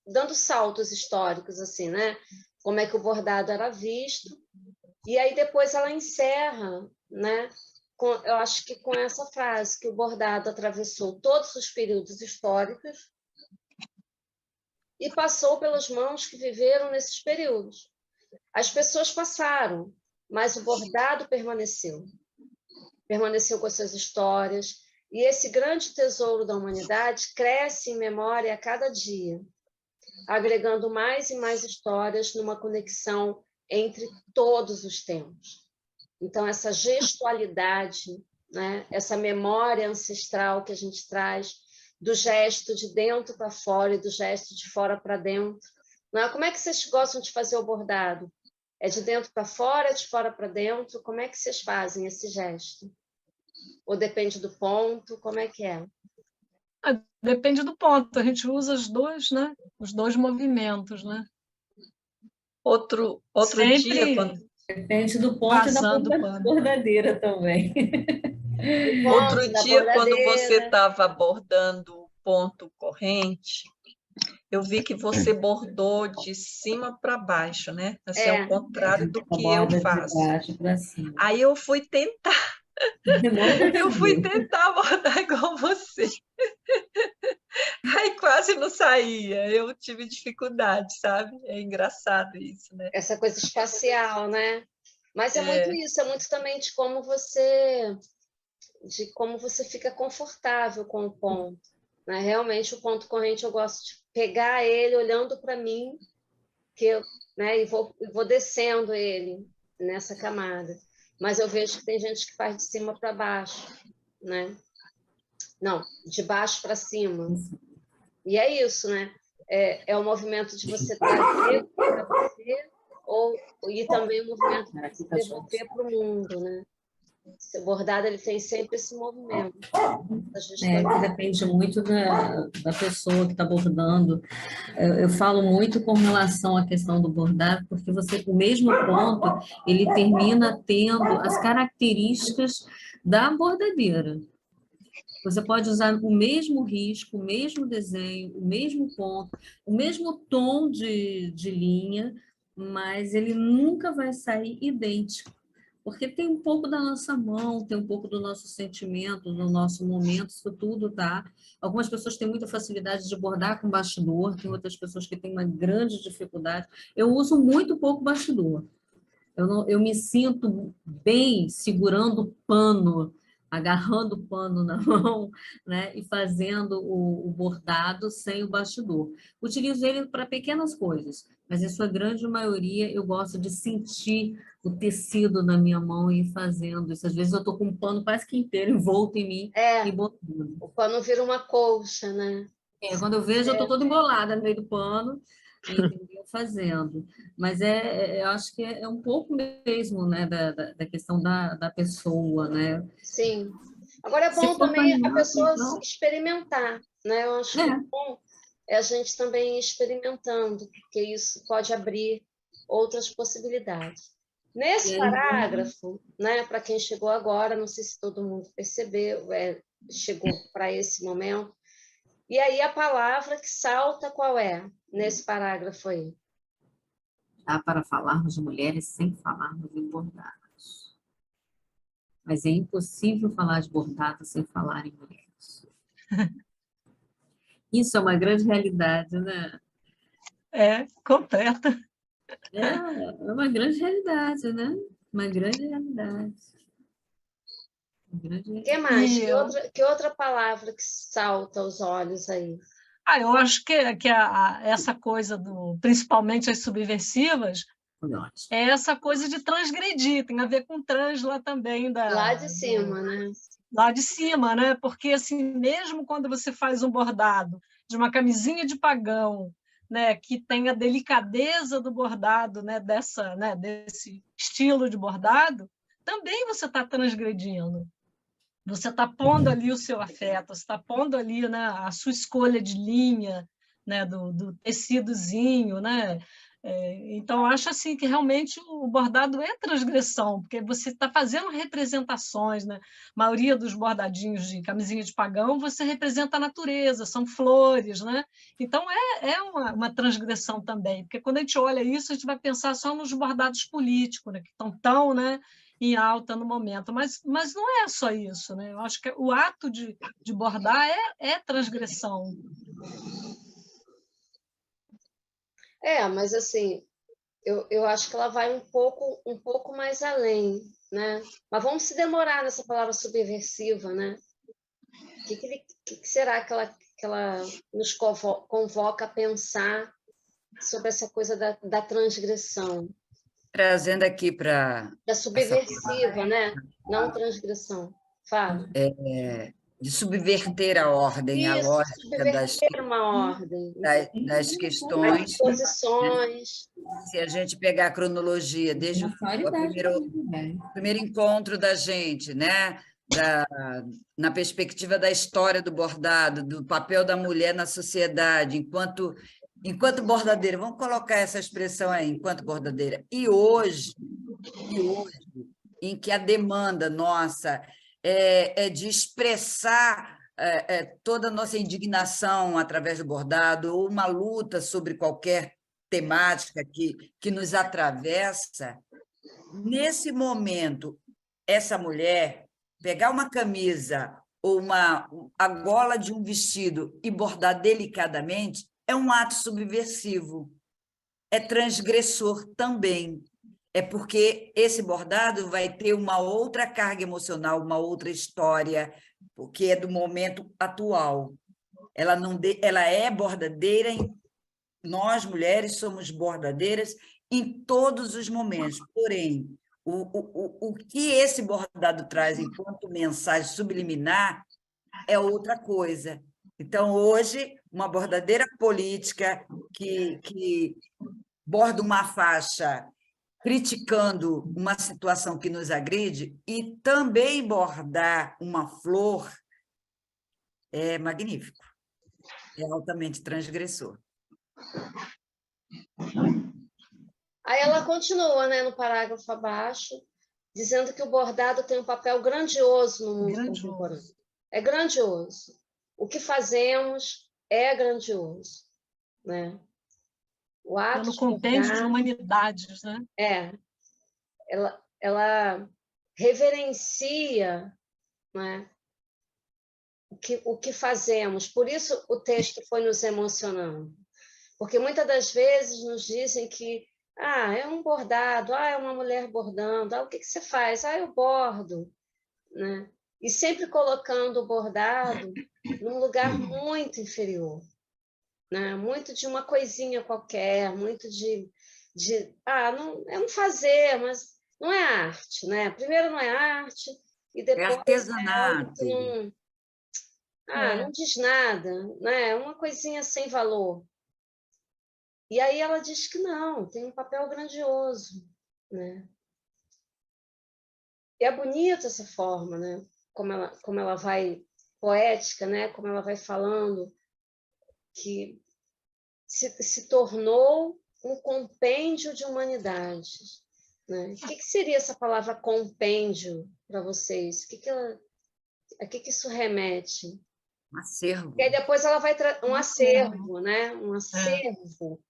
A: dando saltos históricos, assim, né? Como é que o bordado era visto. E aí depois ela encerra, né? Eu acho que com essa frase, que o bordado atravessou todos os períodos históricos e passou pelas mãos que viveram nesses períodos. As pessoas passaram, mas o bordado permaneceu com as suas histórias, e esse grande tesouro da humanidade cresce em memória a cada dia, agregando mais e mais histórias numa conexão entre todos os tempos. Então, essa gestualidade, né? Essa memória ancestral que a gente traz, do gesto de dentro para fora e do gesto de fora para dentro. Não é? Como é que vocês gostam de fazer o bordado? É de dentro para fora, é de fora para dentro? Como é que vocês fazem esse gesto? Ou depende do ponto? Como é que é?
B: Depende do ponto. A gente usa os dois, né? Os dois movimentos, né?
H: Outro dia, quando...
C: Depende do ponto e da bordadeira também.
H: Outro dia, quando você estava abordando o ponto corrente, eu vi que você bordou de cima para baixo, né? Assim, ao contrário do que eu faço.
C: De baixo para cima.
H: Aí eu fui tentar. Bordar igual você. Aí quase não saía. Eu tive dificuldade, sabe? É engraçado isso, né?
A: Essa coisa espacial, né? Mas é muito isso, é muito também de como você fica confortável com o ponto. Né? Realmente, o ponto corrente, eu gosto de pegar ele olhando para mim, e vou descendo ele nessa camada. Mas eu vejo que tem gente que faz de cima para baixo, né? Não, de baixo para cima. E é isso, né? É o movimento de você trazer para você, e também o movimento de você devolver para o mundo, né? O bordado ele tem sempre esse movimento.
C: Que depende muito da pessoa que está bordando. Eu falo muito com relação à questão do bordado, porque o mesmo ponto, ele termina tendo as características da bordadeira. Você pode usar o mesmo risco, o mesmo desenho, o mesmo ponto, o mesmo tom de linha, mas ele nunca vai sair idêntico. Porque tem um pouco da nossa mão, tem um pouco do nosso sentimento, do nosso momento, isso tudo, tá? Algumas pessoas têm muita facilidade de bordar com bastidor, tem outras pessoas que têm uma grande dificuldade. Eu uso muito pouco bastidor. Eu me sinto bem segurando o pano agarrando o pano na mão, né, e fazendo o bordado sem o bastidor. Utilizo ele para pequenas coisas, mas em sua grande maioria eu gosto de sentir o tecido na minha mão e ir fazendo isso. Às vezes eu estou com um pano quase que inteiro envolto em mim e botando.
A: O pano vira uma colcha, né?
C: Quando eu vejo, eu estou toda embolada no meio do pano, entendeu? Fazendo. Mas eu acho que é um pouco mesmo, né, da questão da pessoa, né?
A: Sim. Agora é bom também a pessoa
C: então...
A: experimentar, né? Eu acho que bom é a gente também ir experimentando, porque isso pode abrir outras possibilidades. Nesse parágrafo, né, para quem chegou agora, não sei se todo mundo percebeu, chegou para esse momento, e aí a palavra que salta qual é nesse parágrafo aí?
C: Dá para falarmos de mulheres sem falarmos em bordados. Mas é impossível falar de bordados sem falar em mulheres. Isso é uma grande realidade, né?
B: É, completa.
C: É uma grande realidade, né? Uma grande realidade.
A: O que mais? Que outra palavra que salta aos olhos aí?
B: Eu acho que essa coisa principalmente as subversivas, é essa coisa de transgredir, tem a ver com trans lá também.
A: Lá de cima, né?
B: Lá de cima, né? Porque, assim, mesmo quando você faz um bordado de uma camisinha de pagão, né, que tem a delicadeza do bordado, né, desse estilo de bordado, também você está transgredindo. Você está pondo ali o seu afeto, você está pondo ali, né, a sua escolha de linha, né, do tecidozinho, né? Então, acho assim que realmente o bordado é transgressão, porque você está fazendo representações, né? A maioria dos bordadinhos de camisinha de pagão, você representa a natureza, são flores, né? Então, é uma transgressão também, porque quando a gente olha isso, a gente vai pensar só nos bordados políticos, né, que estão tão, né, em alta no momento, mas não é só isso, né? Eu acho que o ato de bordar é transgressão.
A: Mas assim, eu acho que ela vai um pouco mais além, né? Mas vamos se demorar nessa palavra subversiva, né? O que será que ela nos convoca a pensar sobre essa coisa da transgressão?
J: Trazendo aqui para...
A: Da subversiva, né? Não transgressão. Fala.
J: De subverter a ordem, a lógica
A: subverter uma ordem.
J: das questões.
A: As posições.
J: Né? Se a gente pegar a cronologia, desde o primeiro encontro da gente, né? Na perspectiva da história do bordado, do papel da mulher na sociedade, enquanto bordadeira, vamos colocar essa expressão aí, enquanto bordadeira. E hoje, em que a demanda nossa é de expressar toda a nossa indignação através do bordado, ou uma luta sobre qualquer temática que nos atravessa, nesse momento, essa mulher pegar uma camisa ou a gola de um vestido e bordar delicadamente é um ato subversivo, é transgressor também. É porque esse bordado vai ter uma outra carga emocional, uma outra história, porque é do momento atual. Ela é bordadeira, nós, mulheres, somos bordadeiras em todos os momentos. Porém, o que esse bordado traz enquanto mensagem subliminar é outra coisa. Então, hoje, uma bordadeira política que borda uma faixa criticando uma situação que nos agride e também bordar uma flor é magnífico, é altamente transgressor.
A: Aí ela continua, né, no parágrafo abaixo, dizendo que o bordado tem um papel grandioso no mundo contemporâneo. É grandioso. O que fazemos é grandioso, né? O ato
B: no compêndio de humanidades, né?
A: Ela reverencia, né, o que fazemos. Por isso o texto foi nos emocionando. Porque muitas das vezes nos dizem que é um bordado, é uma mulher bordando, o que você faz? Eu bordo, né? e sempre colocando o bordado num lugar muito inferior, né? Muito de uma coisinha qualquer, muito não, é um fazer, mas não é arte, né? Primeiro não é arte, e depois é algo que
J: artesanato.
A: não diz nada, né? É uma coisinha sem valor. E aí ela diz que não, tem um papel grandioso, né? E é bonita essa forma, né? Como ela vai poética, né? Como ela vai falando que se tornou um compêndio de humanidades, né? O que seria essa palavra compêndio para vocês? A que isso remete?
J: Um acervo.
A: E aí depois ela vai um acervo, né? Um acervo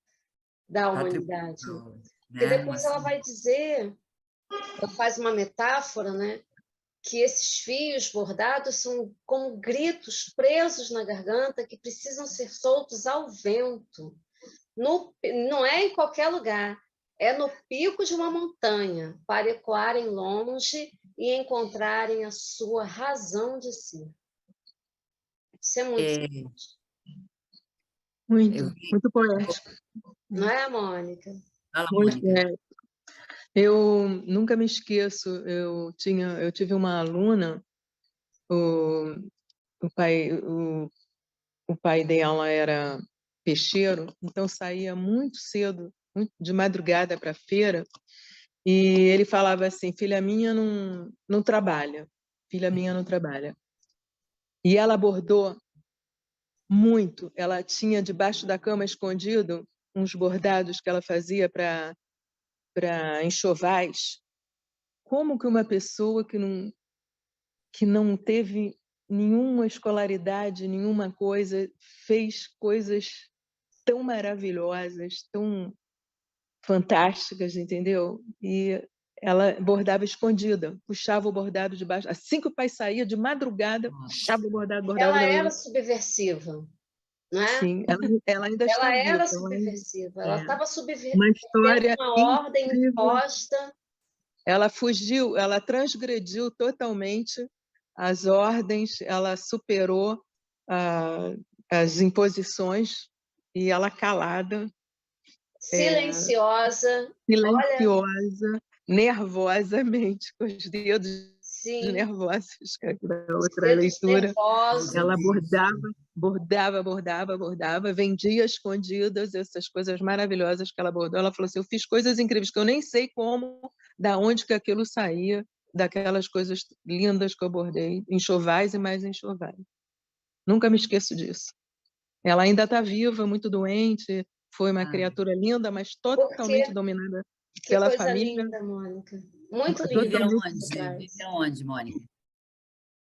A: da humanidade. Porque depois ela vai dizer, ela faz uma metáfora, né? Que esses fios bordados são como gritos presos na garganta que precisam ser soltos ao vento. Não é em qualquer lugar, é no pico de uma montanha, para ecoarem longe e encontrarem a sua razão de ser. Isso é muito
G: Muito poético.
A: Não é, Mônica?
J: Fala, Mônica.
G: Eu nunca me esqueço, eu tive uma aluna, o pai dela era peixeiro, então saía muito cedo, de madrugada para a feira, e ele falava assim, filha minha não trabalha, filha minha não trabalha. E ela bordou muito, ela tinha debaixo da cama escondido uns bordados que ela fazia para enxovais. Como que uma pessoa que não teve nenhuma escolaridade, nenhuma coisa, fez coisas tão maravilhosas, tão fantásticas, entendeu? E ela bordava escondida, puxava o bordado de baixo. Assim que o pai saía, de madrugada, puxava o bordado, bordava.
A: Ela era subversiva, não é?
G: Sim, ela ainda está viva.
A: Ela era subversiva, ela estava subversiva.
G: Uma história
A: uma ordem imposta.
G: Ela fugiu, ela transgrediu totalmente as ordens, ela superou as imposições e ela calada.
A: Silenciosa.
G: Silenciosa, nervosamente, com os dedos nervosos, que é a outra leitura. Ela bordava, vendia escondidas essas coisas maravilhosas que ela bordou. Ela falou assim, eu fiz coisas incríveis que eu nem sei da onde que aquilo saía, daquelas coisas lindas que eu bordei, enxovais e mais enxovais. Nunca me esqueço disso. Ela ainda está viva, muito doente, foi uma criatura linda, mas totalmente dominada pela família.
A: Linda, Mônica. Muito linda.
J: Vive onde, Mônica?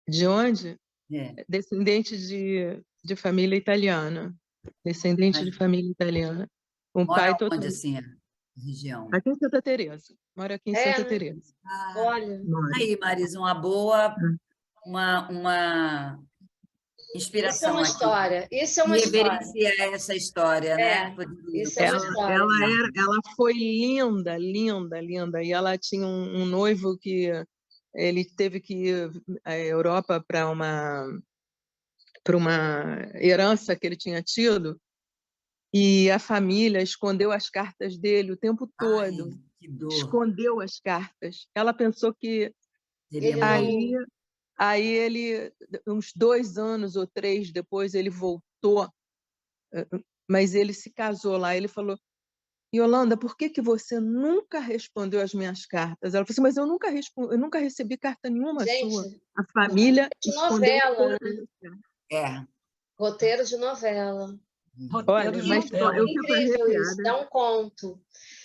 G: De onde? Descendente de família italiana. Descendente de família italiana.
J: Mora onde, assim, a região?
G: Aqui em Santa Teresa. Mora aqui em Santa Teresa.
A: Olha.
J: Aí, Marisa, uma boa... Uma inspiração.
A: Isso é uma história. Isso é uma
J: reverenciar essa história, né?
A: Isso é uma história.
G: Ela foi linda, linda, linda. E ela tinha um noivo que ele teve que ir à Europa para uma herança que ele tinha tido. E a família escondeu as cartas dele o tempo todo.
J: Que dor.
G: Escondeu as cartas. Ela pensou que... Aí ele, uns 2 anos ou 3 depois, ele voltou, mas ele se casou lá. Ele falou, Yolanda, por que você nunca respondeu as minhas cartas? Ela falou assim, mas eu nunca recebi carta nenhuma sua. A família
A: de novela,
G: né?
A: Roteiro de novela.
G: Olha, mas
A: incrível isso, dá um conto.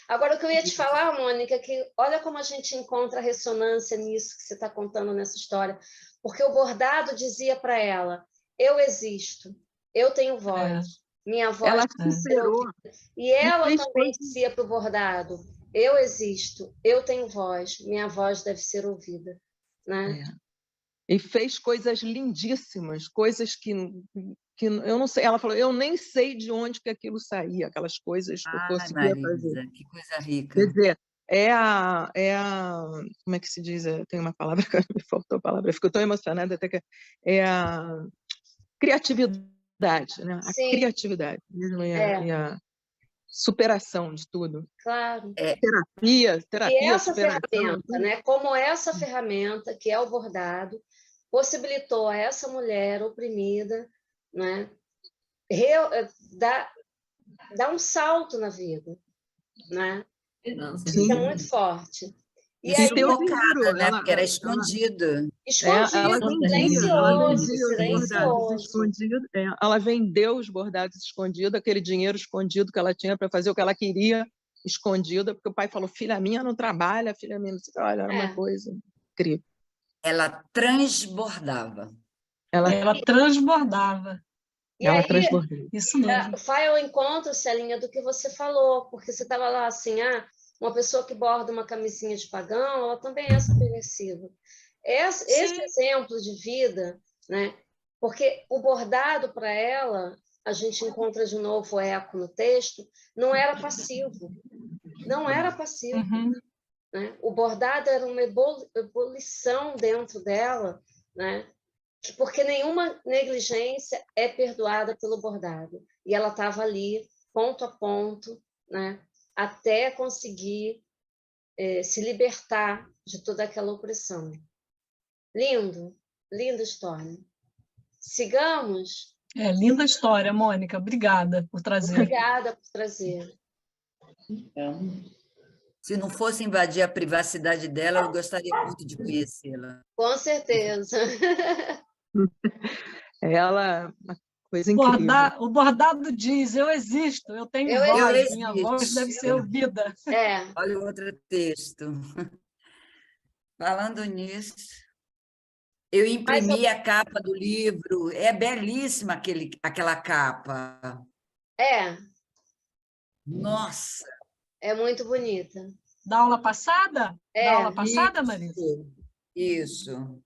A: Agora, o que eu ia te falar, Mônica, que olha como a gente encontra ressonância nisso que você está contando nessa história. Porque o bordado dizia para ela, eu existo, eu tenho voz, minha voz...
G: Ela superou.
A: E ela também dizia para o bordado, eu existo, eu tenho voz, minha voz deve ser ouvida. Né?
G: E fez coisas lindíssimas, coisas que eu não sei. Ela falou, eu nem sei de onde que aquilo saía, aquelas coisas que eu conseguia fazer.
J: Que coisa rica.
G: Quer dizer, como é que se diz? Tem uma palavra que me faltou a palavra, eu fico tão emocionada até que é a criatividade, né? A criatividade mesmo e a superação de tudo.
A: Claro.
G: Terapia,
A: e essa
G: superação.
A: ferramenta, né? Como essa ferramenta, que é o bordado, possibilitou a essa mulher oprimida, né? Dar um salto na vida, né? Isso é muito forte.
J: E aí, sufocada, né? Porque era escondido.
A: Escondido, silencioso.
G: Ela vendeu os bordados escondidos, aquele dinheiro escondido que ela tinha para fazer o que ela queria, escondida, porque o pai falou, filha minha não trabalha, filha minha não sei. Olha, era uma coisa incrível.
J: Ela transbordava.
B: Ela transbordava.
A: E aí,
B: isso mesmo.
A: Vai ao encontro, Celinha, do que você falou, porque você estava lá assim, uma pessoa que borda uma camisinha de pagão, ela também é subversiva. Esse exemplo de vida, né? Porque o bordado para ela, a gente encontra de novo o eco no texto, não era passivo. Não era passivo. Né? O bordado era uma ebulição dentro dela, né? Porque nenhuma negligência é perdoada pelo bordado. E ela estava ali, ponto a ponto, né? Até conseguir se libertar de toda aquela opressão. Lindo, linda história. Sigamos?
B: Linda história, Mônica. Obrigada por trazer.
A: Obrigada por trazer.
J: Se não fosse invadir a privacidade dela, eu gostaria muito de conhecê-la.
A: Com certeza.
G: Ela, uma coisa incrível.
B: O bordado diz, eu existo, eu tenho voz, minha voz deve ser ouvida.
J: Olha o outro texto. Falando nisso, eu imprimi a capa do livro, é belíssima aquela capa. Nossa!
A: É muito bonita.
B: Da aula passada? Da aula passada, Marisa?
J: Isso.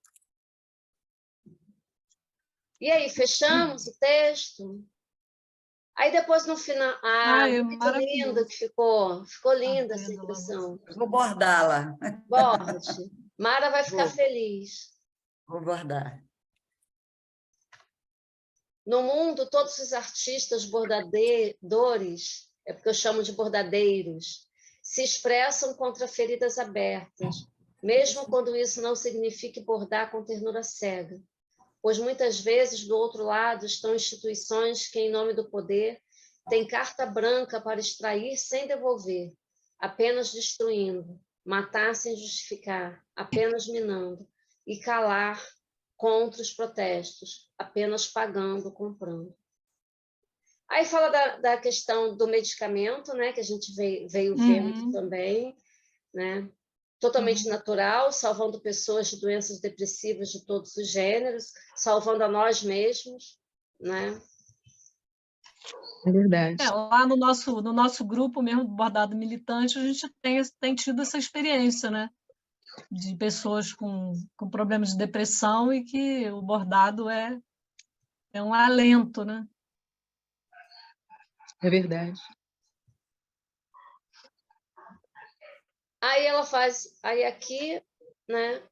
A: E aí, fechamos o texto? Aí depois no final... muito lindo que ficou. Ficou linda essa impressão.
J: Vou bordá-la.
A: Borde. Mara vai ficar feliz.
J: Vou bordar.
A: No mundo, todos os artistas bordadores, é porque eu chamo de bordadeiros, se expressam contra feridas abertas, mesmo quando isso não signifique bordar com ternura cega. Pois muitas vezes, do outro lado, estão instituições que, em nome do poder, têm carta branca para extrair sem devolver, apenas destruindo, matar sem justificar, apenas minando, e calar contra os protestos, apenas pagando, comprando. Aí fala da questão do medicamento, né, que a gente veio vendo também, né? Totalmente natural, salvando pessoas de doenças depressivas de todos os gêneros, salvando a nós mesmos, né?
G: É verdade.
B: Lá no nosso grupo mesmo, do Bordado Militante, a gente tem tido essa experiência, né? De pessoas com problemas de depressão e que o bordado é um alento, né?
G: É verdade.
A: Aí ela faz, aí aqui, né?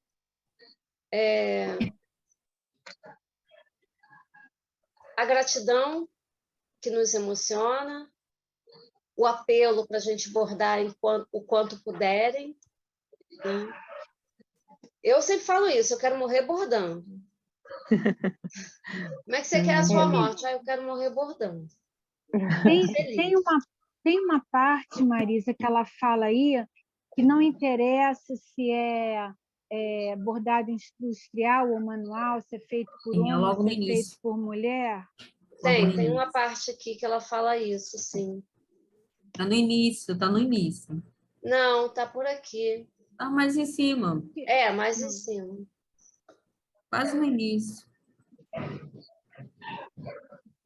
A: A gratidão que nos emociona, o apelo para a gente bordar o quanto puderem. Né? Eu sempre falo isso, eu quero morrer bordando. Como é que você quer a sua morte? Eu quero morrer bordando.
I: Tem uma parte, Marisa, que ela fala aí, que não interessa se é bordado industrial ou manual, se é feito por homem, se é feito por mulher.
A: Tem uma parte aqui que ela fala isso, sim.
C: Está no início, está no início.
A: Não, está por aqui.
C: Está mais em cima.
A: Mais em cima.
C: Quase no início.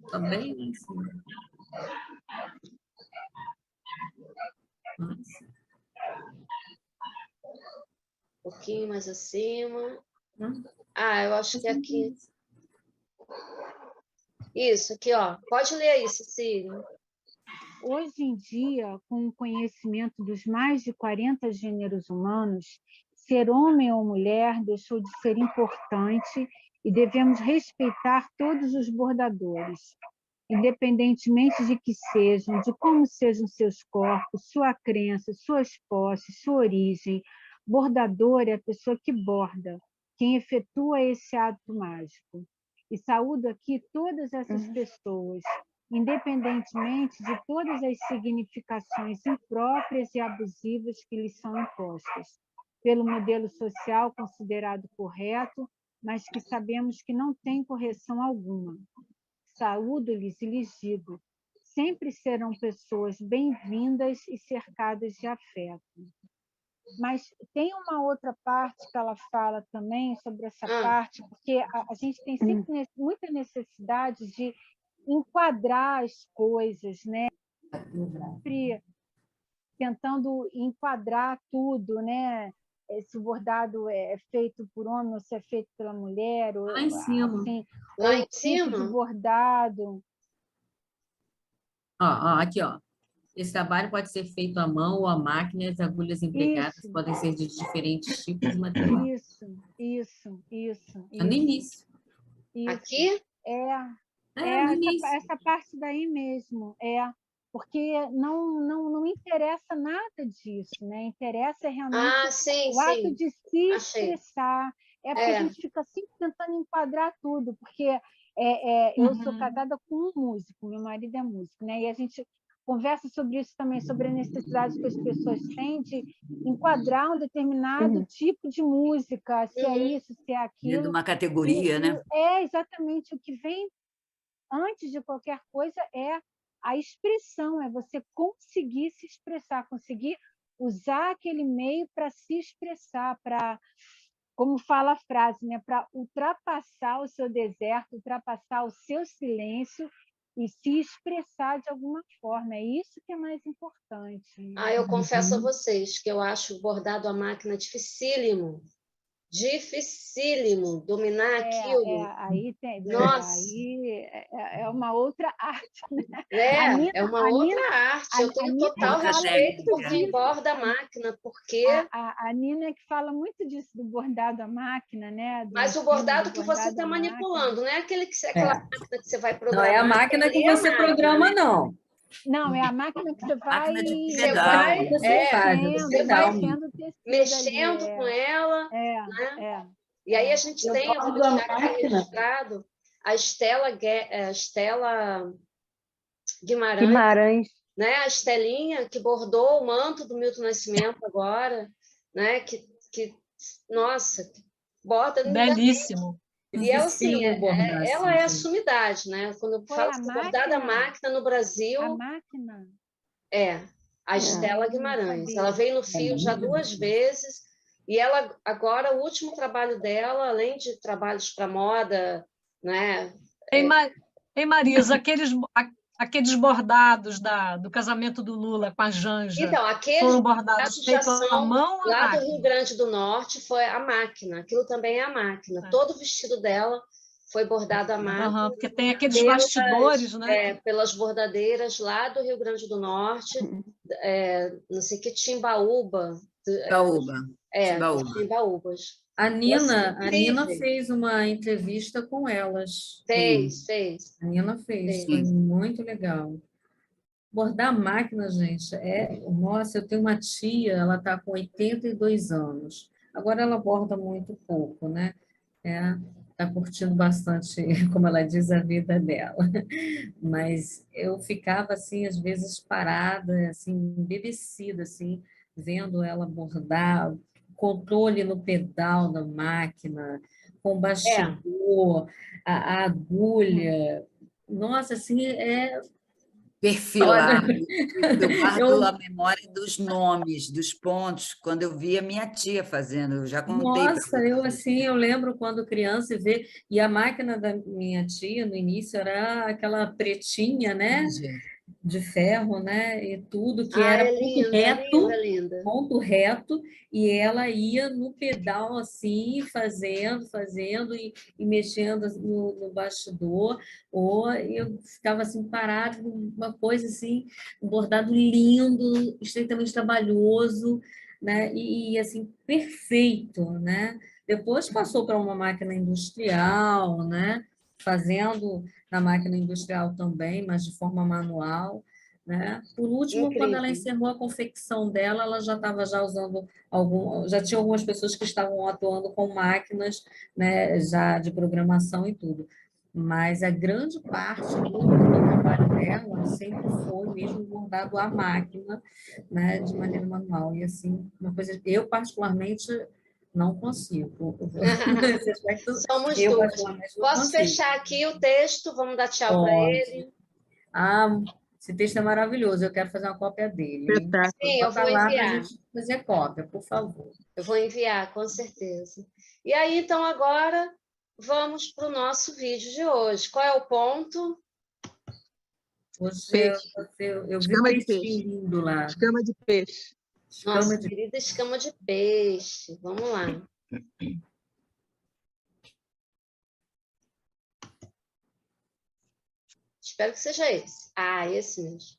C: Está bem em cima. Nossa.
A: Um pouquinho mais acima. Eu acho que é aqui. Isso, aqui, ó. Pode ler aí, Cecília.
I: hoje em dia, com o conhecimento dos mais de 40 gêneros humanos, ser homem ou mulher deixou de ser importante e devemos respeitar todos os bordadores, independentemente de que sejam, de como sejam seus corpos, sua crença, suas posses, sua origem. Bordador é a pessoa que borda, quem efetua esse ato mágico. E saúdo aqui todas essas pessoas, independentemente de todas as significações impróprias e abusivas que lhes são impostas, pelo modelo social considerado correto, mas que sabemos que não tem correção alguma. Saúdo-lhes e lhes digo, sempre serão pessoas bem-vindas e cercadas de afeto. Mas tem uma outra parte que ela fala também sobre essa parte, porque a gente tem sempre muita necessidade de enquadrar as coisas, né? Sempre tentando enquadrar tudo, né? Se o bordado é feito por homem ou se é feito pela mulher, ou
C: Lá em cima.
I: assim,
A: Lá em
I: o tipo de
A: cima?
I: bordado.
C: Aqui, ó. Esse trabalho pode ser feito à mão ou à máquina, e as agulhas empregadas podem ser de diferentes tipos de material.
I: Isso.
C: É no início.
A: Aqui?
I: Essa parte daí mesmo, porque não interessa nada disso, né? Interessa realmente o ato de se expressar. Porque a gente fica sempre tentando enquadrar tudo, porque eu sou casada com um músico, meu marido é músico, né? E a gente conversa sobre isso também, sobre a necessidade que as pessoas têm de enquadrar um determinado tipo de música, se é isso, se é aquilo.
J: Dentro de uma categoria, né?
I: É exatamente o que vem antes de qualquer coisa é a expressão, é você conseguir se expressar, conseguir usar aquele meio para se expressar, para, como fala a frase, né, para ultrapassar o seu deserto, ultrapassar o seu silêncio e se expressar de alguma forma. É isso que é mais importante.
A: Eu confesso a vocês que eu acho o bordado à máquina dificílimo. Dificílimo dominar aquilo.
I: Aí
A: Nossa.
I: Aí é uma outra arte, né?
A: É uma outra arte. Eu tenho total respeito por quem borda a máquina, porque...
I: A Nina é que fala muito disso, do bordado à máquina, né?
A: Mas o bordado que você está manipulando, não é aquela máquina que você vai programar.
C: Não é a máquina que você programa, não.
I: Não, é a máquina que você vai
A: mexendo com ela. Né? E aí a gente tem, eu vou deixar aqui registrado, a Estela Guimarães, né? A Estelinha, que bordou o manto do Milton Nascimento agora, né? Nossa, que borda...
B: Belíssimo.
A: E ela, assim, ela é a sumidade, né? Quando eu falo de bordada à máquina no Brasil...
I: A máquina?
A: A Estela Guimarães. Ela veio no Fio já 2 vezes, e ela, agora, o último trabalho dela, além de trabalhos para moda, né?
B: Ei, Marisa, aqueles bordados do casamento do Lula com a Janja,
A: então, aqueles
B: foram bordados feitos à mão ou à
A: lá
B: máquina?
A: do Rio Grande do Norte foi a máquina, aquilo também é a máquina. Todo o vestido dela foi bordado à máquina.
B: Porque tem aqueles bastidores, né?
A: Pelas bordadeiras lá do Rio Grande do Norte, não sei o que, Timbaúba. Timbaúbas.
C: A Nina fez uma entrevista com elas.
A: Fez.
C: A Nina fez, foi muito legal. Bordar a máquina, gente, Nossa, eu tenho uma tia, ela está com 82 anos. Agora ela borda muito pouco, né? Está curtindo bastante, como ela diz, a vida dela. Mas eu ficava, assim, às vezes parada, assim, embebecida, assim, vendo ela bordar, controle no pedal da máquina, com o bastidor, a agulha. Nossa, assim,
J: perfilado. Eu guardo a memória dos nomes, dos pontos, quando eu via minha tia fazendo, eu já contei.
C: Nossa, eu lembro quando criança e a máquina da minha tia, no início, era aquela pretinha, né? de ferro, né? E tudo que
A: Ah,
C: era
A: é
C: ponto
A: linda,
C: reto,
A: linda, linda.
C: ponto reto, e ela ia no pedal assim, fazendo e mexendo no bastidor, ou eu ficava assim parado, uma coisa assim, um bordado lindo, extremamente trabalhoso, né? E assim, perfeito, né? Depois passou para uma máquina industrial, né? Fazendo na máquina industrial também, mas de forma manual, né? Por último, quando ela
A: Incrível.
C: encerrou a confecção dela, ela já estava já usando já tinha algumas pessoas que estavam atuando com máquinas, né, já de programação e tudo. Mas a grande parte do trabalho dela sempre foi mesmo bordado à máquina, né, de maneira manual. E assim, uma coisa, eu particularmente não consigo. Nesse aspecto,
A: Somos
C: eu
A: duas.
C: particularmente não
A: Posso
C: consigo.
A: fechar aqui o texto? Vamos dar tchau para
C: Pode.
A: ele?
C: Ah, esse texto é maravilhoso, eu quero fazer uma cópia dele, hein?
G: Espetáculo.
A: Sim, eu
C: Bota
A: vou
C: lá para a
A: enviar.
C: gente fazer cópia, por favor.
A: Eu vou enviar, com certeza. E aí, então, agora vamos para o nosso vídeo de hoje. Qual é o ponto?
C: Hoje
G: Peixe.
C: eu vi um
G: Escama de
C: peixinho
G: peixe.
C: lindo lá.
G: Escama de peixe.
C: Escama
A: Nossa
C: de...
A: querida escama de peixe. Vamos lá. Espero que seja esse. Ah, esse mesmo.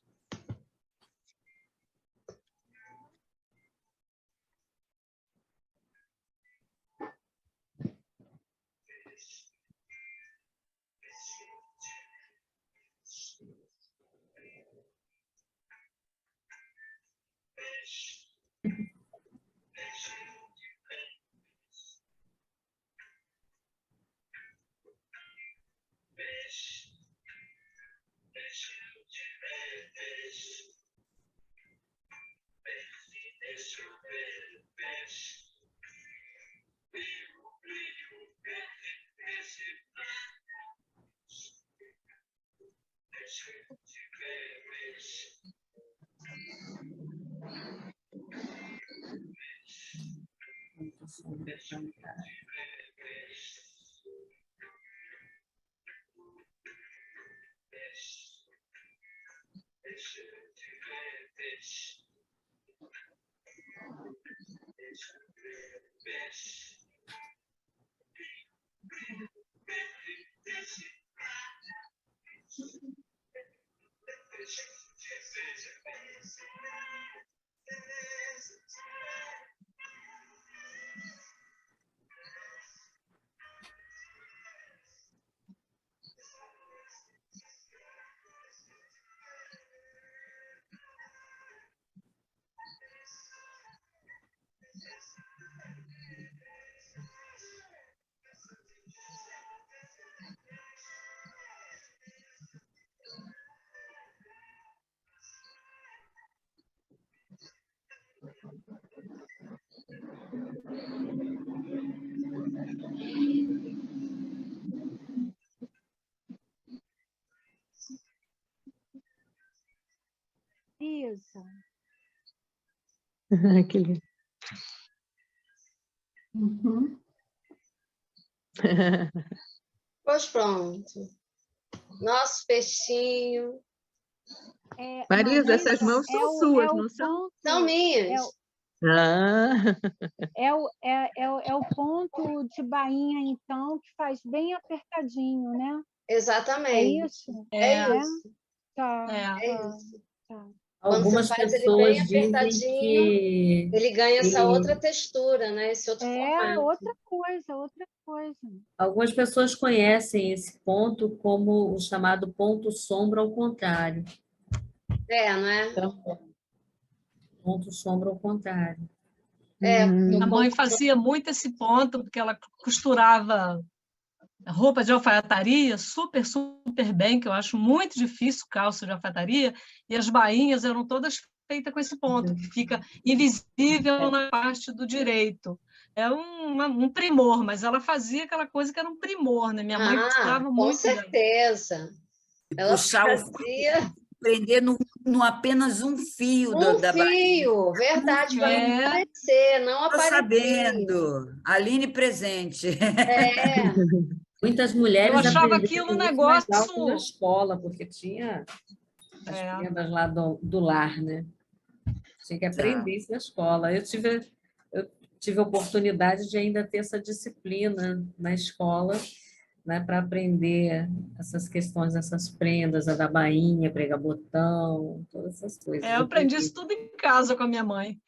I: Isso.
G: Que lindo.
C: Uhum.
A: Pois pronto. Nosso peixinho.
G: Marisa, essas mãos são suas, não são?
I: Ponto,
A: São minhas.
G: Ah.
I: É o ponto de bainha, então, que faz bem apertadinho, né?
A: Exatamente.
I: É isso?
A: É isso.
I: Tá.
A: É isso.
I: Tá.
A: Quando
C: Algumas
A: você faz ele
C: pessoas
A: bem
C: dizem
A: apertadinho,
C: que
A: ele ganha essa outra textura, né? Esse outro formato.
I: Outra coisa.
C: algumas pessoas conhecem esse ponto como o chamado ponto sombra ao contrário.
A: Não é?
C: Ponto sombra ao contrário.
A: No
B: A mãe
A: ponto-
B: fazia muito esse ponto, porque ela costurava roupa de alfaiataria super, super bem, que eu acho muito difícil calça de alfaiataria, e as bainhas eram todas feitas com esse ponto, que fica invisível na parte do direito. É um primor, mas ela fazia aquela coisa que era um primor, né? Minha mãe gostava
A: com
B: muito dela.
A: certeza. Ela
J: Puxar
A: fazia
J: prender no apenas um fio da
A: fio, verdade, para não
B: É.
A: aparecer, não
J: Estou
A: aparecer.
J: sabendo. Aline presente.
C: Muitas
B: Eu
C: mulheres
B: achava
C: aprenderam
B: aquilo um
C: isso mais alto
B: negócio...
C: na escola, porque tinha as prendas lá do lar, né? Tinha que aprender isso na escola. Eu tive a oportunidade de ainda ter essa disciplina na escola, né, para aprender essas questões, essas prendas, a da bainha, pregar botão, todas essas coisas.
B: Eu aprendi isso tudo em casa com a minha mãe.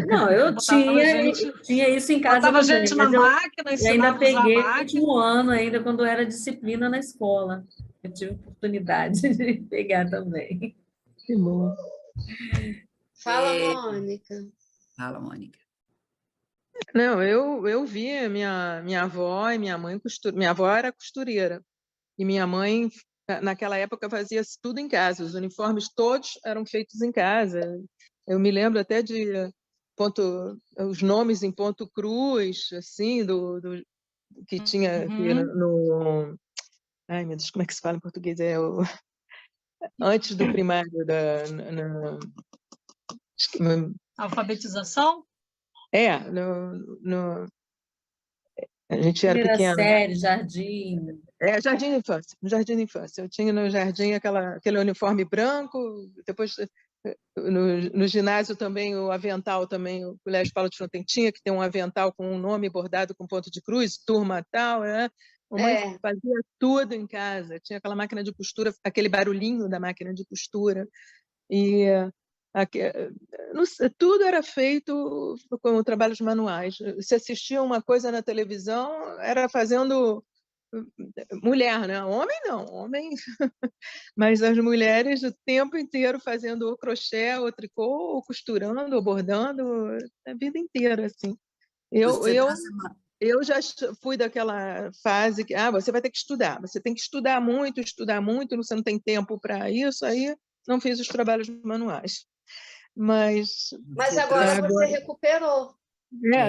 C: Não, eu tinha isso em casa
B: botava
C: também,
B: gente na máquina,
C: eu ainda
B: ensinava a usar a
C: peguei no
B: máquina.
C: último ano, ainda quando era disciplina na escola. Eu tive oportunidade de pegar também.
G: Que bom.
A: Fala, Mônica.
J: Fala, Mônica.
G: Não, eu vi a minha avó e minha mãe minha avó era costureira e minha mãe naquela época fazia tudo em casa, os uniformes todos eram feitos em casa. Eu me lembro até de os nomes em ponto cruz, assim, do que tinha aqui no ai, meu Deus, como é que se fala em português? Antes do primário
B: Alfabetização?
G: A gente era
C: Primeira
G: pequeno.
C: série, jardim.
G: Jardim de infância. No jardim de infância. Eu tinha no jardim aquele uniforme branco, depois no ginásio também o avental também, o Colégio Paulo de Fronten tinha que ter um avental com um nome bordado com ponto de cruz, turma tal, Mamãe fazia tudo em casa, tinha aquela máquina de costura, aquele barulhinho da máquina de costura, e tudo era feito com trabalhos manuais. Se assistia uma coisa na televisão, era fazendo mulher, né? Homem não, homem, mas as mulheres o tempo inteiro fazendo ou crochê, ou tricô, ou costurando, ou bordando, a vida inteira, assim. Eu já fui daquela fase que você vai ter que estudar, você tem que estudar muito, você não tem tempo para isso, aí não fiz os trabalhos manuais. Mas
A: agora você recuperou.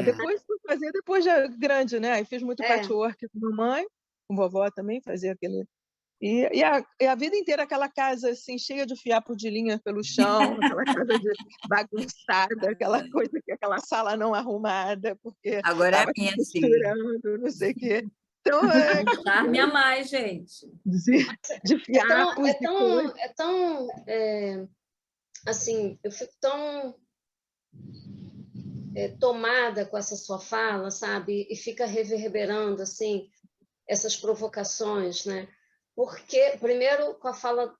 G: Depois fui fazer, depois já grande, né? Aí fiz muito patchwork com mamãe, com vovó também, fazia aquele... E a vida inteira aquela casa assim, cheia de fiapo de linha pelo chão, aquela casa bagunçada, aquela coisa, aquela sala não arrumada, porque
J: agora
G: estava
J: minha,
G: costurando, não sei o quê. Então,
C: um charme a mais, gente.
G: De fiapos
A: assim, eu fico tão tomada com essa sua fala, sabe? E fica reverberando, assim, essas provocações, né? Porque, primeiro, com a fala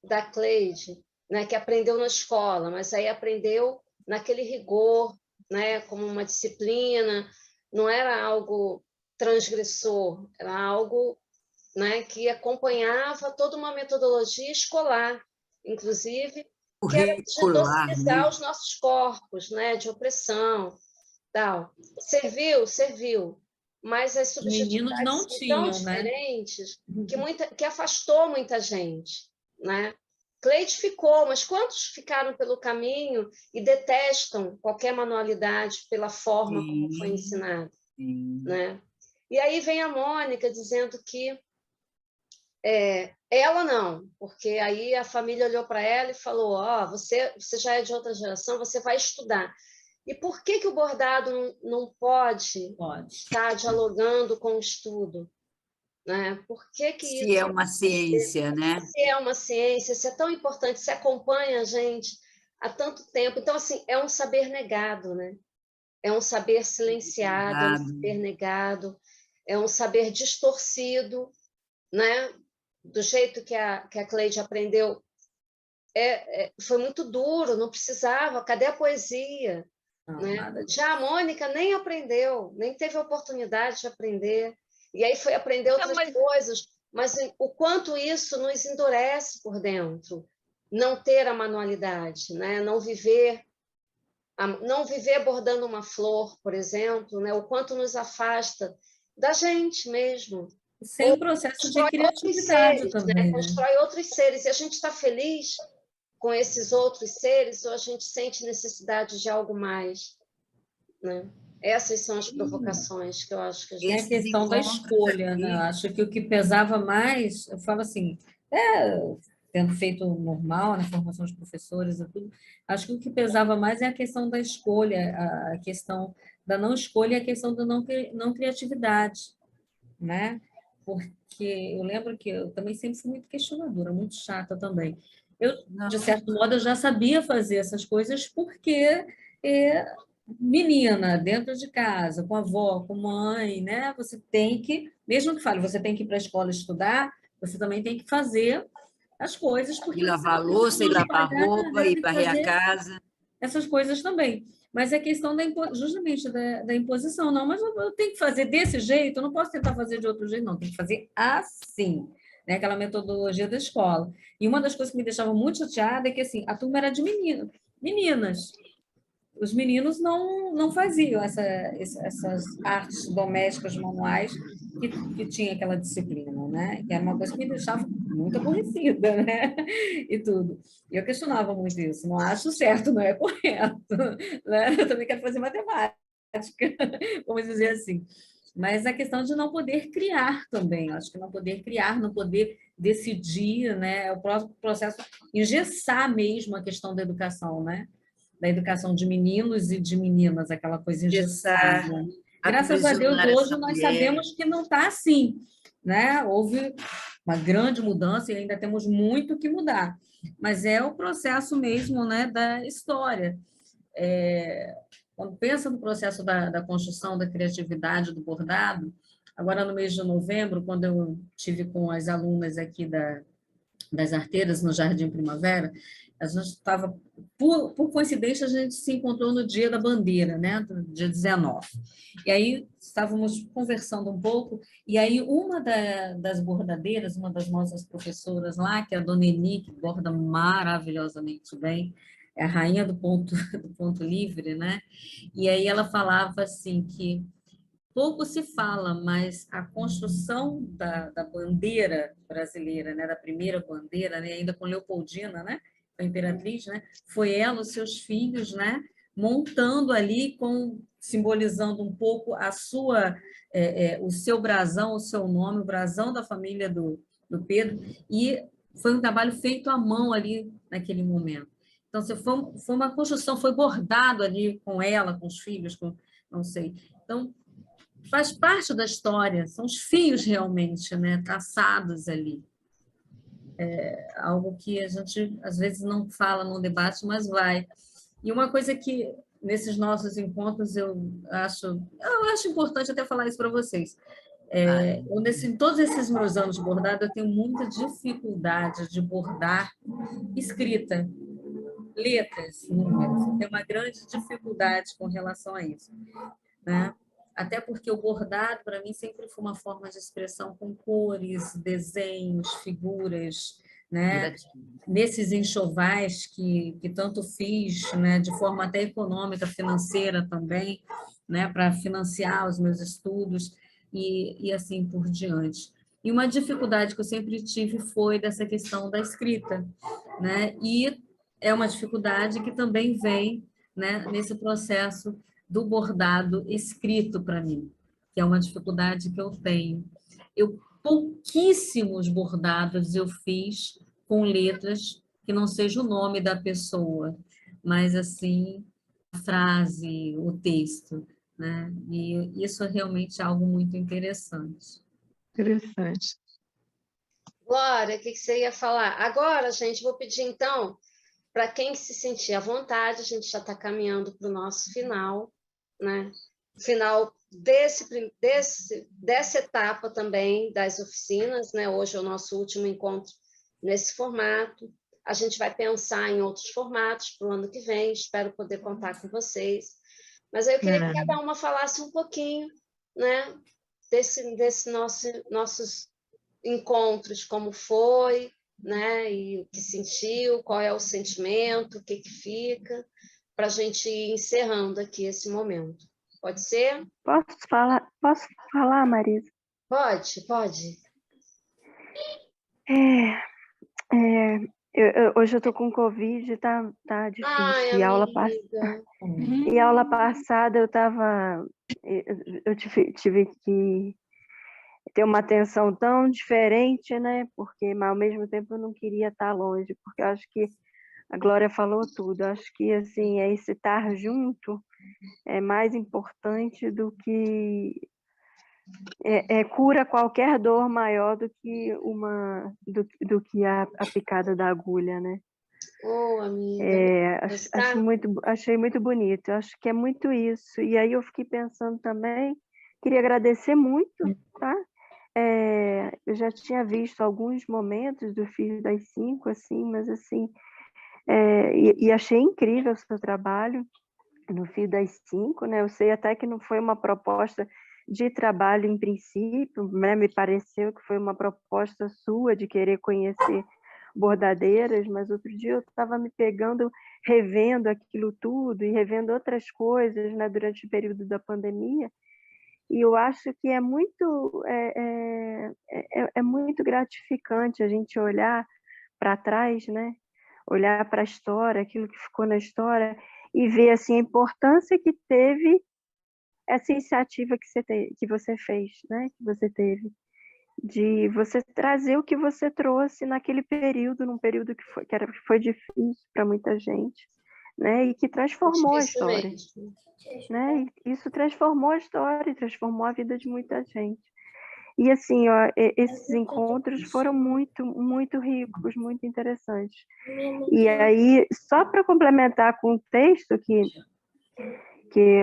A: da Cleide, né, que aprendeu na escola, mas aí aprendeu naquele rigor, né, como uma disciplina, não era algo transgressor, era algo, né, que acompanhava toda uma metodologia escolar, inclusive, que era de docilizar, né, os nossos corpos, né, de opressão, tal. Serviu, mas as subjetividades
C: não
A: são
C: tinham,
A: tão diferentes, né? que afastou muita gente, né? Cleide ficou, mas quantos ficaram pelo caminho e detestam qualquer manualidade pela forma como foi ensinado, né? E aí vem a Mônica dizendo que ela não, porque aí a família olhou para ela e falou: você já é de outra geração, você vai estudar. E por que o bordado não pode estar dialogando com o estudo? Né? Por que
J: se
A: isso
J: é uma ciência, né?
A: Se é uma ciência, se é tão importante, se acompanha a gente há tanto tempo. Então, assim, é um saber negado, né? É um saber silenciado, é um saber negado, é um saber distorcido, né? Do jeito que a Cleide aprendeu, foi muito duro, não precisava. Cadê a poesia? Né? Já a Mônica nem aprendeu, nem teve a oportunidade de aprender, e aí foi aprender outras coisas, mas o quanto isso nos endurece por dentro, não ter a manualidade, né? Não viver bordando uma flor, por exemplo, né? O quanto nos afasta da gente mesmo.
C: Sem um processo de criatividade
A: seres,
C: também.
A: Né? Constrói outros seres, e a gente está feliz com esses outros seres, ou a gente sente necessidade de algo mais, né? Essas são as provocações que eu acho que a gente...
C: É a questão da escolha, né? Eu acho que o que pesava mais, eu falo assim, tendo feito normal, na formação de professores e tudo, acho que o que pesava mais é a questão da escolha, a questão da não escolha e a questão da não criatividade, né? Porque eu lembro que eu também sempre fui muito questionadora, muito chata também. De certo modo, eu já sabia fazer essas coisas porque menina, dentro de casa, com a avó, com a mãe, né? Você tem que, mesmo que fale, você tem que ir para a escola estudar, você também tem que fazer as coisas, porque
J: E lavar a louça, e lavar a roupa, e
C: tem que
J: varrer a
C: fazer
J: casa.
C: essas coisas também. Mas é questão justamente da imposição. Não, mas eu tenho que fazer desse jeito, eu não posso tentar fazer de outro jeito, não. Tem que fazer assim, né? Aquela metodologia da escola. E uma das coisas que me deixava muito chateada é que assim, a turma era de meninas. Os meninos não faziam essas artes domésticas manuais que tinha aquela disciplina, né? Que era uma coisa que me deixava muito aborrecida, né? E tudo. E eu questionava muito isso. Não acho certo, não é correto. Né? Eu também quero fazer matemática, vamos dizer assim. Mas a questão de não poder criar também. Acho que não poder criar, não poder decidir, né? O próprio processo engessar mesmo a questão da educação, né? Da educação de meninos e de meninas, aquela coisa engessada. Graças a Deus, hoje nós sabemos que não está assim, né? Houve uma grande mudança e ainda temos muito que mudar, mas é o processo mesmo, né, da história. Quando pensa no processo da construção da criatividade do bordado, agora no mês de novembro, quando eu tive com as alunas aqui das arteiras no Jardim Primavera, a gente estava, por coincidência, a gente se encontrou no dia da bandeira, né, do dia 19. E aí estávamos conversando um pouco, e aí uma das bordadeiras, uma das nossas professoras lá, que é a Dona Eni, que borda maravilhosamente bem, é a rainha do ponto livre, né? E aí ela falava assim que pouco se fala, mas a construção da bandeira brasileira, né, da primeira bandeira, né, ainda com Leopoldina, né, a imperatriz, né, foi ela, os seus filhos, né, montando ali, simbolizando um pouco a sua, o seu brasão, o seu nome, o brasão da família do Pedro, e foi um trabalho feito à mão ali naquele momento. Então, foi uma construção, foi bordado ali com ela, com os filhos, não sei. Então, faz parte da história, são os fios realmente, né, traçados ali. É algo que a gente, às vezes, não fala no debate, mas vai. E uma coisa que, nesses nossos encontros, eu acho importante até falar isso para vocês. Em todos esses meus anos de bordado, eu tenho muita dificuldade de bordar escrita, letras, números. Eu tenho uma grande dificuldade com relação a isso, né? Até porque o bordado, para mim, sempre foi uma forma de expressão com cores, desenhos, figuras, né? Nesses enxovais que tanto fiz, né? De forma até econômica, financeira também, né? Para financiar os meus estudos e assim por diante. E uma dificuldade que eu sempre tive foi dessa questão da escrita, né? E é uma dificuldade que também vem, né, nesse processo do bordado escrito para mim, que é uma dificuldade que eu tenho. Pouquíssimos bordados eu fiz com letras que não seja o nome da pessoa, mas assim, a frase, o texto, né? E isso é realmente algo muito interessante.
G: Interessante.
A: Glória, o que você ia falar? Agora, gente, vou pedir então, para quem se sentir à vontade, a gente já está caminhando para o nosso final, né? Final dessa etapa também das oficinas, né? Hoje é o nosso último encontro nesse formato. A gente vai pensar em outros formatos para o ano que vem, espero poder contar com vocês. Mas aí eu queria que cada uma falasse um pouquinho, né? Desse nossos encontros, como foi, né? E o que sentiu, qual é o sentimento, o que fica, para a gente ir encerrando aqui esse momento. Pode ser?
D: Posso falar, Marisa?
A: Pode.
D: Hoje eu estou com Covid, tá difícil.
A: Ai,
D: e aula passada eu tive que ter uma atenção tão diferente, né? Porque, mas, ao mesmo tempo, eu não queria estar longe, porque eu acho que a Glória falou tudo. Eu acho que assim, esse estar junto é mais importante do que cura qualquer dor maior do que do que a picada da agulha, né?
A: Oh, amiga.
D: Achei muito bonito. Acho que é muito isso. E aí eu fiquei pensando também, queria agradecer muito, tá? Eu já tinha visto alguns momentos do Filho das Cinco, assim, mas assim, e achei incrível o seu trabalho no Filho das Cinco, né? Eu sei até que não foi uma proposta de trabalho em princípio, né? Me pareceu que foi uma proposta sua de querer conhecer bordadeiras, mas outro dia eu estava me pegando, revendo aquilo tudo e revendo outras coisas, né, durante o período da pandemia, e eu acho que é muito gratificante a gente olhar para trás, né, olhar para a história, aquilo que ficou na história, e ver assim, a importância que teve essa iniciativa que você fez, né, que você teve, de você trazer o que você trouxe naquele período, num período que foi difícil para muita gente, né? E que transformou a história, né? E isso transformou a história, transformou a vida de muita gente. E assim, ó, esses encontros foram muito, muito ricos, muito interessantes. E aí, só para complementar com o texto que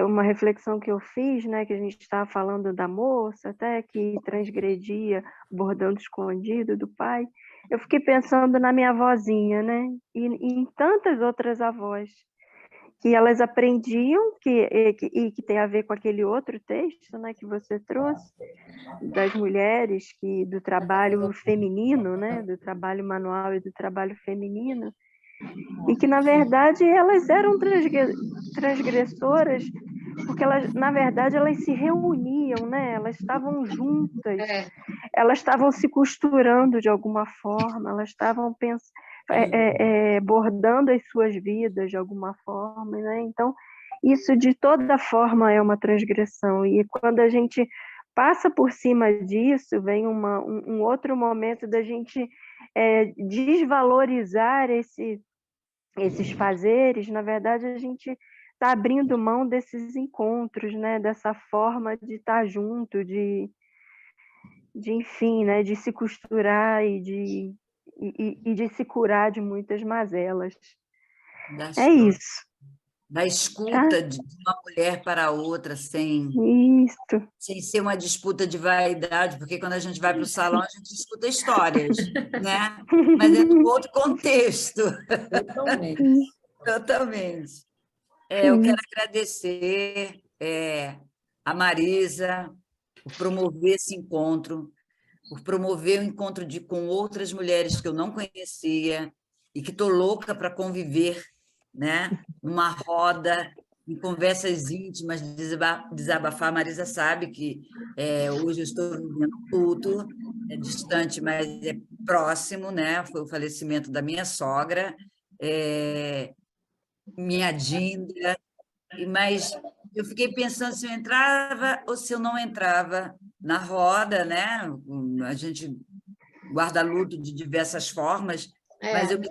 D: uma reflexão que eu fiz, né, que a gente estava falando da moça, até que transgredia o bordão escondido do pai, eu fiquei pensando na minha avózinha, né, e em tantas outras avós, que elas aprendiam, e que tem a ver com aquele outro texto, né, que você trouxe, das mulheres, do trabalho feminino, né, do trabalho manual e do trabalho feminino, e que, na verdade, elas eram transgressoras, porque, na verdade, elas se reuniam, né? Elas estavam juntas, elas estavam se costurando de alguma forma, elas estavam bordando as suas vidas de alguma forma, né? Então, isso, de toda forma, é uma transgressão, e quando a gente passa por cima disso, vem um outro momento da gente desvalorizar esses fazeres. Na verdade, a gente está abrindo mão desses encontros, né? Dessa forma de estar junto, de enfim, né? De se costurar e de se curar de muitas mazelas. É isso.
J: Da escuta de uma mulher para a outra, sem ser uma disputa de vaidade, porque quando a gente vai para o salão, a gente escuta histórias, né? Mas é num outro contexto. Totalmente. Eu quero agradecer a Marisa por promover esse encontro, por promover o encontro com outras mulheres que eu não conhecia e que estou louca para conviver, né? Numa roda, em conversas íntimas, desabafar. A Marisa sabe que hoje eu estou vivendo luto, é distante, mas é próximo, né? Foi o falecimento da minha sogra, minha Dinda, mas eu fiquei pensando se eu entrava ou se eu não entrava na roda, né? A gente guarda luto de diversas formas, mas eu me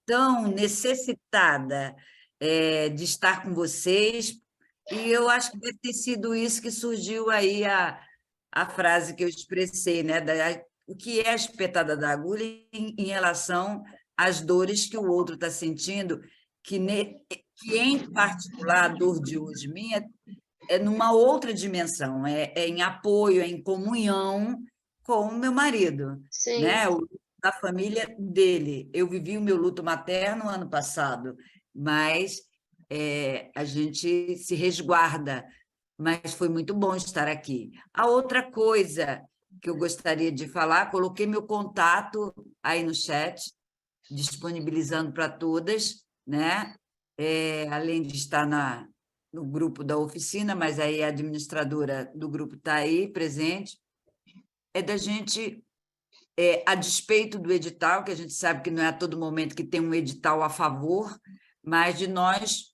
J: tão necessitada de estar com vocês, e eu acho que deve ter sido isso que surgiu aí a frase que eu expressei, né? O que é a espetada da agulha em relação às dores que o outro está sentindo, que em particular a dor de hoje minha é numa outra dimensão, é em apoio, é em comunhão com o meu marido, né? Da família dele. Eu vivi o meu luto materno ano passado, mas a gente se resguarda, mas foi muito bom estar aqui. A outra coisa que eu gostaria de falar, coloquei meu contato aí no chat, disponibilizando para todas, né? Além de estar no grupo da oficina, mas aí a administradora do grupo está aí presente, da gente, a despeito do edital, que a gente sabe que não é a todo momento que tem um edital a favor, mas de nós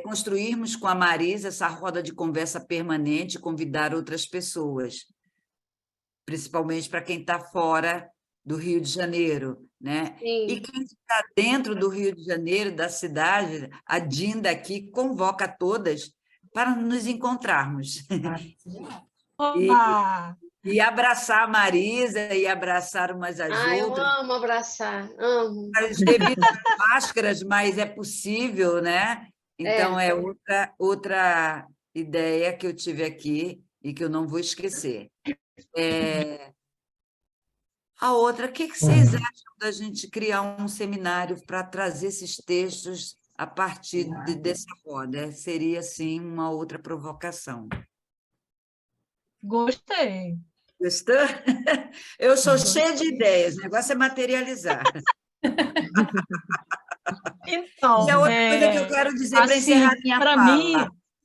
J: construirmos com a Marisa essa roda de conversa permanente, convidar outras pessoas, principalmente para quem está fora do Rio de Janeiro, né? E quem está dentro do Rio de Janeiro, da cidade, a Dinda aqui convoca todas para nos encontrarmos. E abraçar a Marisa e abraçar umas às
A: Ah, eu
J: outras.
A: amo abraçar, amo.
J: Devido às máscaras, mas é possível, né? Então, é outra ideia que eu tive aqui e que eu não vou esquecer. A outra, o que vocês acham da gente criar um seminário para trazer esses textos a partir dessa roda? Seria, assim, uma outra provocação.
B: Gostei.
J: Gostou? Eu sou cheia de ideias, o negócio é materializar.
B: Então,
J: e a outra coisa que eu quero dizer para
B: assim,
J: encerrar minha
B: para
J: fala.
B: mim...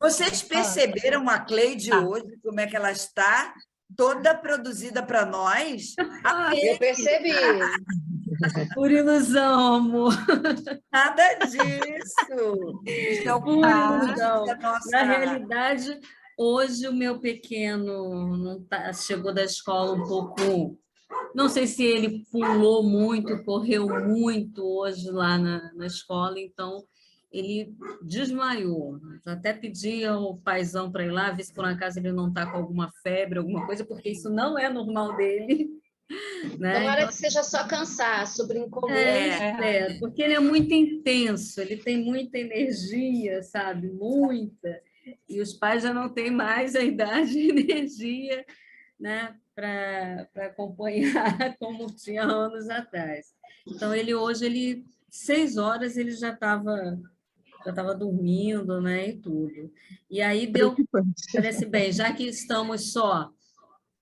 J: Vocês perceberam a Cleide hoje, como é que ela está toda produzida para nós?
A: Eu percebi.
C: Por ilusão, amor.
J: Nada disso. Isso é o
C: Por ilusão.
J: da nossa...
C: Na realidade, hoje o meu pequeno não chegou da escola um pouco... Não sei se ele pulou muito, correu muito hoje lá na escola, então ele desmaiou. Até pedi ao paizão para ir lá, ver se por acaso ele não está com alguma febre, alguma coisa, porque isso não é normal dele. Né?
A: Tomara
C: então,
A: que seja só cansaço, brinco muito.
C: Porque ele é muito intenso, ele tem muita energia, sabe? Muita. E os pais já não têm mais a idade e energia, né? Para acompanhar como tinha anos atrás. Então, hoje, 6 horas, ele já estava dormindo, né? E tudo. E aí parece bem, já que estamos só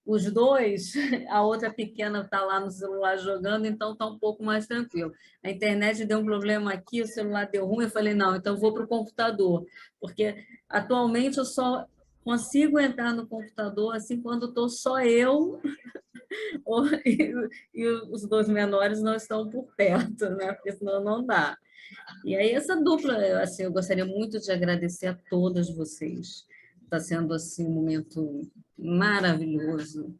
C: os dois, a outra pequena está lá no celular jogando, então está um pouco mais tranquilo. A internet deu um problema aqui, o celular deu ruim, eu falei, não, então vou para o computador, porque atualmente eu só consigo entrar no computador assim quando estou só eu e os 2 menores não estão por perto, né? Porque senão não dá. E aí essa dupla, assim, eu gostaria muito de agradecer a todas vocês. Está sendo assim um momento maravilhoso.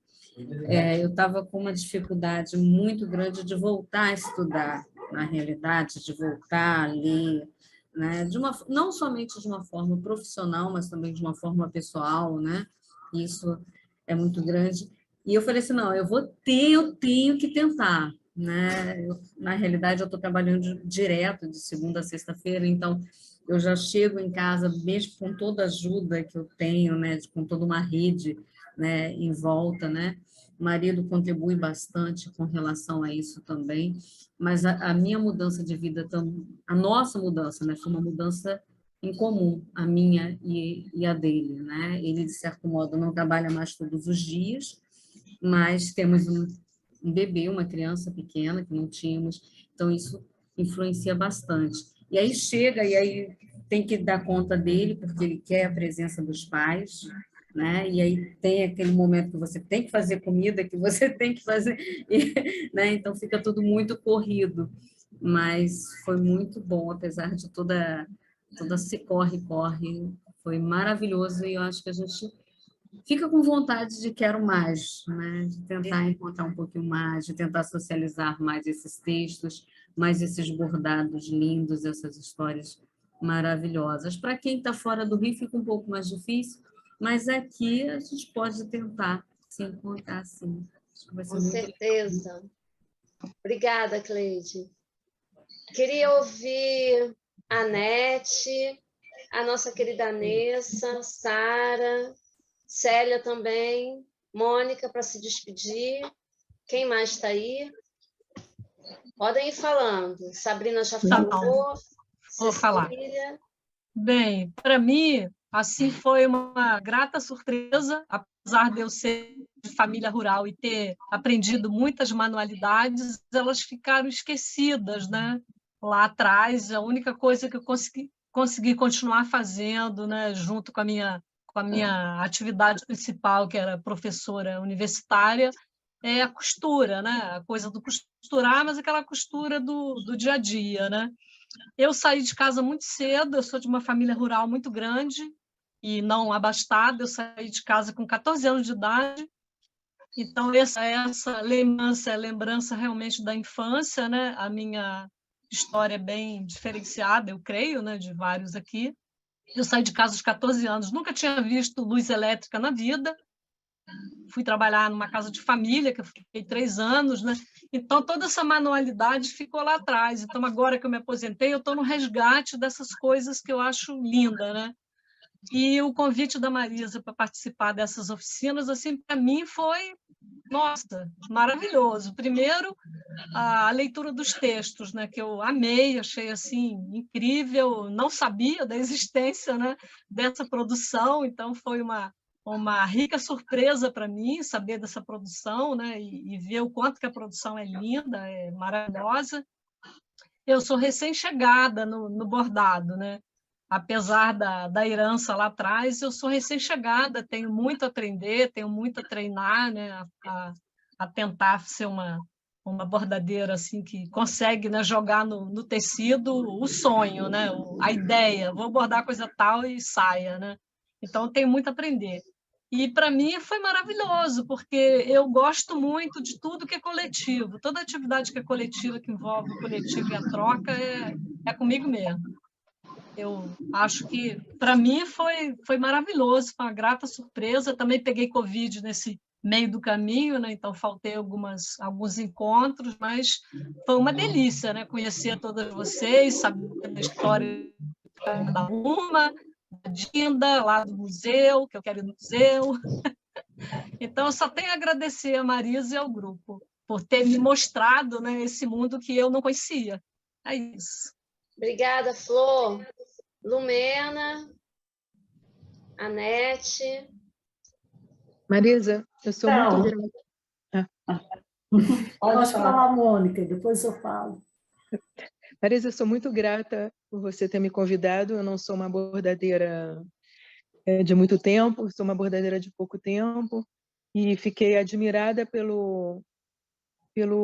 C: Eu estava com uma dificuldade muito grande de voltar a estudar, na realidade, de voltar a ler, né? Não somente de uma forma profissional, mas também de uma forma pessoal, né? Isso é muito grande. E eu falei assim, não, eu tenho que tentar, né? Na realidade, eu estou trabalhando direto, de segunda a sexta-feira, então eu já chego em casa, mesmo com toda a ajuda que eu tenho, né? Com toda uma rede, né? Em volta, né? O marido contribui bastante com relação a isso também, mas a minha mudança de vida, a nossa mudança, né? Foi uma mudança em comum, a minha e a dele, né? Ele, de certo modo, não trabalha mais todos os dias, mas temos um bebê, uma criança pequena que não tínhamos, então isso influencia bastante. E aí chega, e aí tem que dar conta dele, porque ele quer a presença dos pais, né? E aí tem aquele momento que você tem que fazer comida, que você tem que fazer, né? Então fica tudo muito corrido, mas foi muito bom, apesar de toda esse corre-corre, foi maravilhoso, e eu acho que a gente fica com vontade de quero mais, né? De tentar encontrar um pouquinho mais, de tentar socializar mais esses textos, mais esses bordados lindos, essas histórias maravilhosas. Para quem está fora do Rio fica um pouco mais difícil, mas aqui a gente pode tentar se encontrar, sim. Acho que vai ser
A: com certeza. Legal. Obrigada, Cleide. Queria ouvir a Nete, a nossa querida Nessa, Sara, Célia também, Mônica, para se despedir. Quem mais está aí? Podem ir falando. Sabrina já falou.
B: Vou falar. Bem, para mim, assim, foi uma grata surpresa, apesar de eu ser de família rural e ter aprendido muitas manualidades, elas ficaram esquecidas, né? Lá atrás, a única coisa que eu consegui continuar fazendo, né, junto com a minha atividade principal, que era professora universitária, é a costura, né? A coisa do costurar, mas aquela costura do dia a dia, né? Eu saí de casa muito cedo, eu sou de uma família rural muito grande e não abastada, eu saí de casa com 14 anos de idade, então essa lembrança realmente da infância, né? A minha história é bem diferenciada, eu creio, né? De vários aqui. Eu saí de casa aos 14 anos, nunca tinha visto luz elétrica na vida, fui trabalhar numa casa de família, que eu fiquei 3 anos, né? Então, toda essa manualidade ficou lá atrás. Então, agora que eu me aposentei, eu estou no resgate dessas coisas que eu acho linda, né? E o convite da Marisa para participar dessas oficinas, assim, para mim foi, nossa, maravilhoso. Primeiro, a leitura dos textos, né, que eu amei, achei assim incrível, não sabia da existência, né, dessa produção, então foi uma rica surpresa para mim saber dessa produção, né, e ver o quanto que a produção é linda, é maravilhosa. Eu sou recém-chegada no bordado, né? Apesar da herança lá atrás, eu sou recém-chegada, tenho muito a aprender, tenho muito a treinar, né? A tentar ser uma bordadeira assim que consegue, né, jogar no tecido o sonho, né? A ideia, vou bordar coisa tal e saia, né? Então, tenho muito a aprender. E, para mim, foi maravilhoso, porque eu gosto muito de tudo que é coletivo. Toda atividade que é coletiva, que envolve o coletivo e a troca, é comigo mesmo. Eu acho que, para mim, foi maravilhoso, foi uma grata surpresa. Também peguei Covid nesse meio do caminho, né? Então faltei alguns encontros, mas foi uma delícia, né? Conhecer todas vocês, saber da história de cada uma, da Dinda, lá do museu, que eu quero ir no museu. Então, eu só tenho a agradecer a Marisa e ao grupo por ter me mostrado, né, esse mundo que eu não conhecia. É isso.
A: Obrigada, Flor. Lumena, Anete.
G: Marisa, eu sou muito grata.
F: Pode falar, Mônica, depois eu falo.
G: Marisa, eu sou muito grata por você ter me convidado. Eu não sou uma bordadeira de muito tempo, sou uma bordadeira de pouco tempo, e fiquei admirada pelo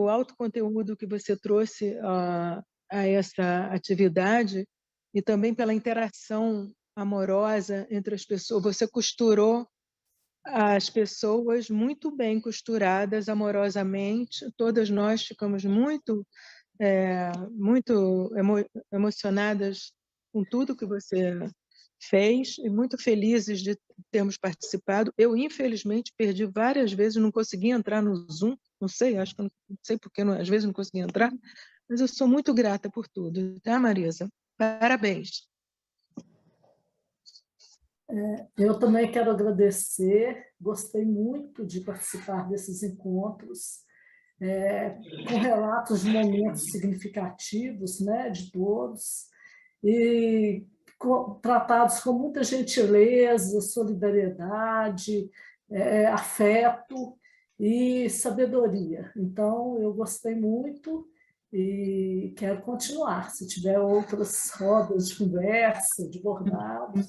G: alto conteúdo que você trouxe a essa atividade e também pela interação amorosa entre as pessoas. Você costurou as pessoas muito bem costuradas amorosamente. Todas nós ficamos muito emocionadas com tudo que você fez e muito felizes de termos participado. Eu, infelizmente, perdi várias vezes, não consegui entrar no Zoom, não sei, acho que não sei porque às vezes não consegui entrar, mas eu sou muito grata por tudo, tá, Marisa? Parabéns.
F: Eu também quero agradecer, gostei muito de participar desses encontros, com relatos de momentos significativos, né, de todos, e tratados com muita gentileza, solidariedade, afeto e sabedoria. Então, eu gostei muito e quero continuar. Se tiver outras rodas de conversa, de bordado,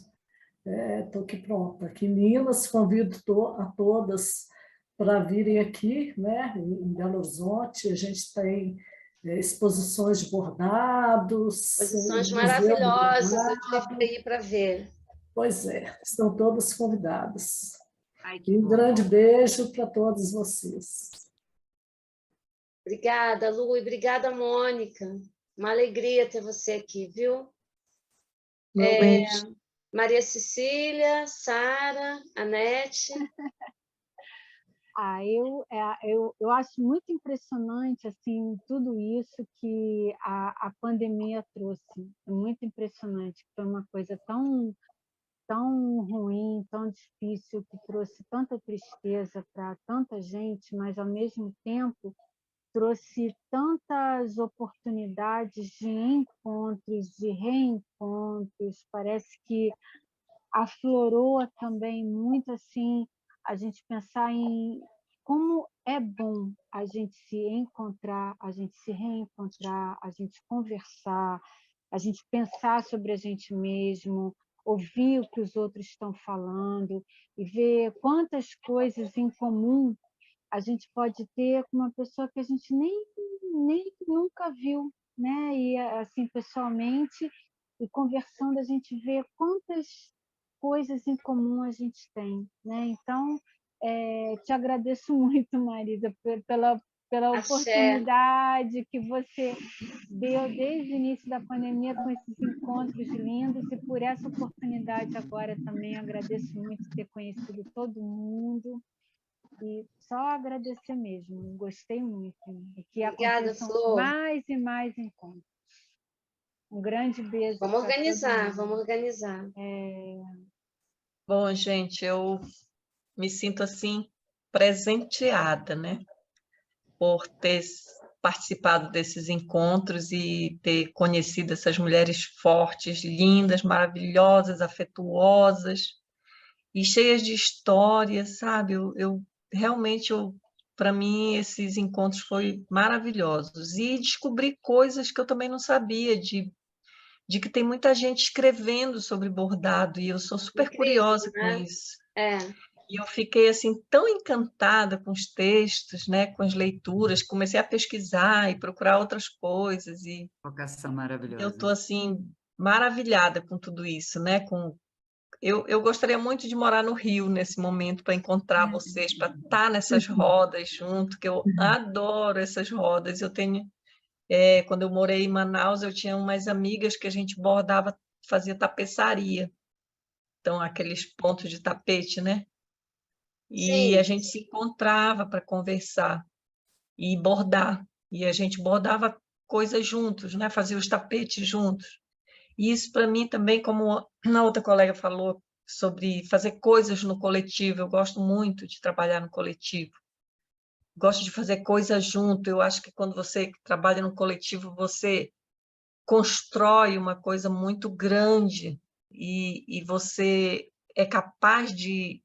F: estou aqui pronta. Aqui em Minas, convido a todas para virem aqui, né, em Belo Horizonte. A gente tem exposições de bordados.
A: Exposições maravilhosas, eu tive que ir para ver.
F: Pois é, estão todas convidadas.
J: Ai,
F: E um grande beijo para todos vocês.
A: Obrigada, Lu, e obrigada, Mônica. Uma alegria ter você aqui, viu? Maria Cecília, Sara, Anete.
I: Eu acho muito impressionante assim tudo isso que a pandemia trouxe. É muito impressionante. Foi uma coisa tão ruim, tão difícil, que trouxe tanta tristeza para tanta gente, mas ao mesmo tempo trouxe tantas oportunidades de encontros, de reencontros. Parece que aflorou também muito assim a gente pensar em como é bom a gente se encontrar, a gente se reencontrar, a gente conversar, a gente pensar sobre a gente mesmo, ouvir o que os outros estão falando e ver quantas coisas em comum a gente pode ter com uma pessoa que a gente nem nunca viu, né? E assim, pessoalmente, e conversando, a gente vê quantas coisas em comum a gente tem, né? Então, te agradeço muito, Marisa, pela oportunidade que você deu desde o início da pandemia com esses encontros lindos, e por essa oportunidade agora também agradeço muito ter conhecido todo mundo. E só agradecer mesmo, gostei muito. E que
A: Obrigada,
I: aconteçam
A: Flor.
I: mais e mais encontros. Um grande beijo.
A: Vamos
I: pra todo
A: organizar,
I: mundo.
A: vamos organizar.
H: Bom, gente, eu me sinto assim presenteada, né? Por ter participado desses encontros e ter conhecido essas mulheres fortes, lindas, maravilhosas, afetuosas e cheias de histórias, sabe? Realmente, para mim, esses encontros foram maravilhosos. E descobri coisas que eu também não sabia, de que tem muita gente escrevendo sobre bordado, e eu sou super
A: Incrível,
H: curiosa com
A: né?
H: isso.
A: É.
H: E eu fiquei assim tão encantada com os textos, né, com as leituras, comecei a pesquisar e procurar outras coisas, e
J: Vocação
H: eu
J: maravilhosa.
H: estou assim maravilhada com tudo isso, né? Eu gostaria muito de morar no Rio nesse momento para encontrar vocês, para estar nessas rodas junto, que eu adoro essas rodas. Eu tenho, quando eu morei em Manaus, eu tinha umas amigas que a gente bordava, fazia tapeçaria, então aqueles pontos de tapete, né? E a
A: Sim,
H: gente se encontrava para conversar e bordar. E a gente bordava coisas juntos, né? Fazia os tapetes juntos. E isso para mim também, como a outra colega falou, sobre fazer coisas no coletivo. Eu gosto muito de trabalhar no coletivo. Gosto de fazer coisas junto. Eu acho que quando você trabalha no coletivo, você constrói uma coisa muito grande e você é capaz de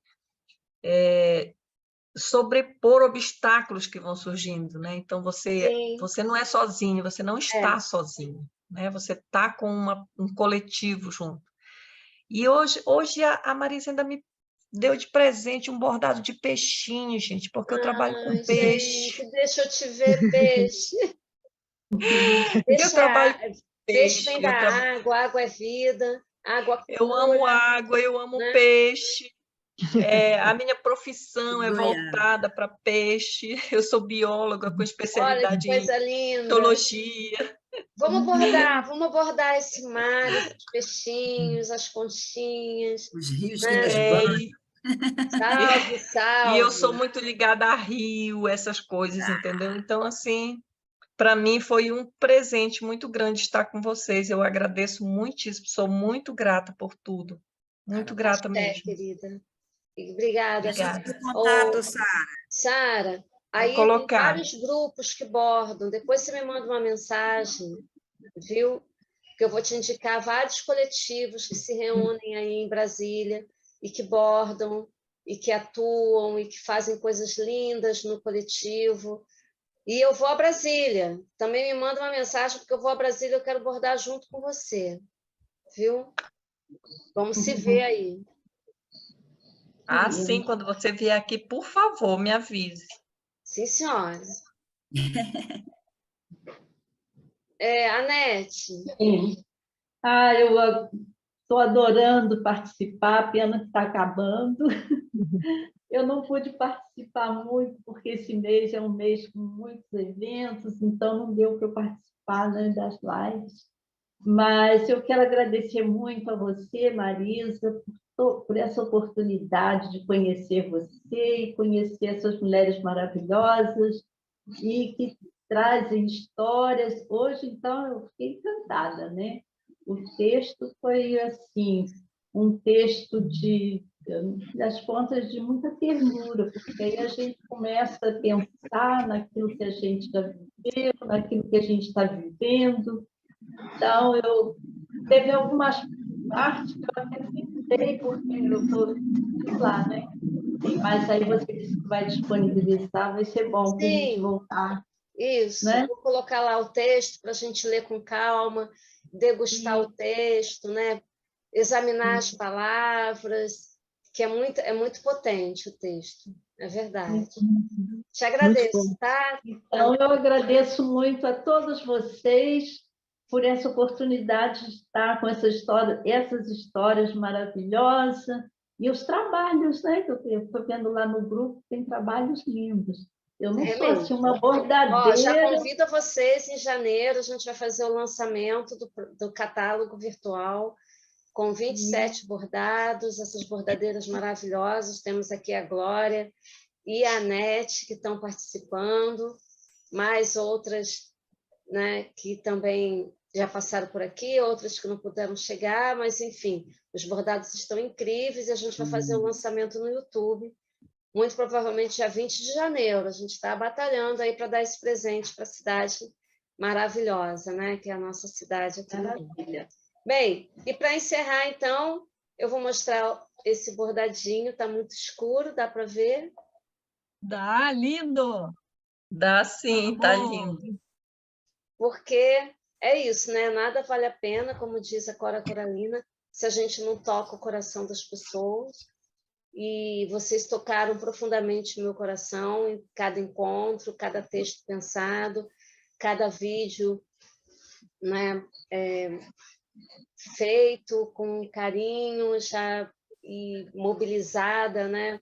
H: sobrepor obstáculos que vão surgindo, né? Então
A: sim.
H: você não é sozinho, você não
A: É.
H: está sozinho, né? Você está com um coletivo junto. E hoje a Marisa ainda me deu de presente um bordado de peixinho, gente, porque eu trabalho com
A: Ai,
H: peixe.
A: gente, deixa eu te ver, peixe.
H: Eu trabalho com
A: Peixe vem
H: peixe.
A: da água, água é vida, água
H: Eu amo
A: cura,
H: água, eu amo
A: né?
H: peixe. A minha profissão é
J: Goiaba.
H: voltada para peixe. Eu sou bióloga com
A: Olha que
H: especialidade em
A: coisa linda.
H: biologia.
A: Vamos abordar esse mar, esses peixinhos, as conchinhas,
J: Os rios que
A: né?
J: nos banham.
A: Salve,
H: E eu sou
A: salve.
H: muito ligada a rio, essas coisas, entendeu? Então, assim, para mim foi um presente muito grande estar com vocês. Eu agradeço muitíssimo, sou muito grata por tudo. Muito grata mesmo.
A: Querida. Obrigada.
J: Deixa
H: Obrigada.
J: eu contato, Sara.
A: Sara,
H: Vou
A: aí tem
H: colocar.
A: vários grupos que bordam. Depois você me manda uma mensagem, viu? Que eu vou te indicar vários coletivos que se reúnem aí em Brasília e que bordam, e que atuam, e que fazem coisas lindas no coletivo. E eu vou a Brasília. Também me manda uma mensagem, porque eu vou a Brasília, eu quero bordar junto com você, viu? Vamos se ver aí.
H: Ah, sim, quando você vier aqui, por favor, me avise.
A: Sim, senhora. Anete.
K: Sim. Eu estou adorando participar, pena que está acabando. Eu não pude participar muito, porque esse mês é um mês com muitos eventos, então não deu para eu participar, né, das lives. Mas eu quero agradecer muito a você, Marisa, por essa oportunidade de conhecer você e conhecer essas mulheres maravilhosas e que trazem histórias. Hoje, então, eu fiquei encantada, né? O texto foi, assim, um texto das contas de muita ternura, porque aí a gente começa a pensar naquilo que a gente já viveu, naquilo que a gente está vivendo. Então, teve algumas partes que eu até pensei, porque eu estou lá, né? Mas aí você disse que vai disponibilizar, vai ser bom para a gente voltar.
A: Isso,
K: né?
A: vou colocar lá o texto para a gente ler com calma, degustar o texto, né? Examinar as palavras, que é muito potente o texto, é verdade. Te agradeço, tá?
K: Então, eu agradeço muito a todos vocês por essa oportunidade de estar com essas histórias maravilhosas e os trabalhos, né? Que eu estou vendo lá no grupo, tem trabalhos lindos. Eu não sou assim uma bordadeira.
A: Já convido vocês em janeiro, a gente vai fazer o lançamento do catálogo virtual com 27 bordados, essas bordadeiras maravilhosas. Temos aqui a Glória, e a NET, que estão participando, mais outras, né, que também já passaram por aqui, outras que não puderam chegar, mas, enfim, os bordados estão incríveis e a gente vai fazer o lançamento no YouTube, muito provavelmente dia 20 de janeiro. A gente está batalhando aí para dar esse presente para a cidade maravilhosa, né, que é a nossa cidade aqui. Maravilha. Bem, e para encerrar, então, eu vou mostrar esse bordadinho, está muito escuro, dá para ver?
B: Dá, lindo!
H: Dá sim, tá lindo.
A: Porque é isso, né? Nada vale a pena, como diz a Cora Coralina, se a gente não toca o coração das pessoas. E vocês tocaram profundamente o meu coração em cada encontro, cada texto pensado, cada vídeo, né, feito com carinho já e mobilizada, né,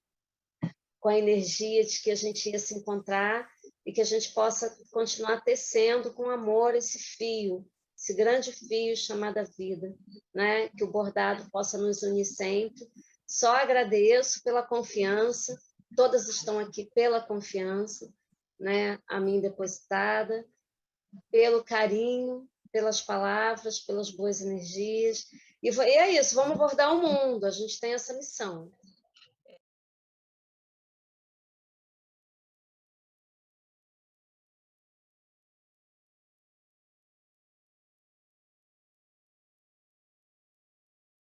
A: com a energia de que a gente ia se encontrar e que a gente possa continuar tecendo com amor esse fio, esse grande fio chamado vida, né? Que o bordado possa nos unir sempre. Só agradeço pela confiança, todas estão aqui pela confiança, né? A mim depositada, pelo carinho, pelas palavras, pelas boas energias. E é isso, vamos bordar o mundo, a gente tem essa missão.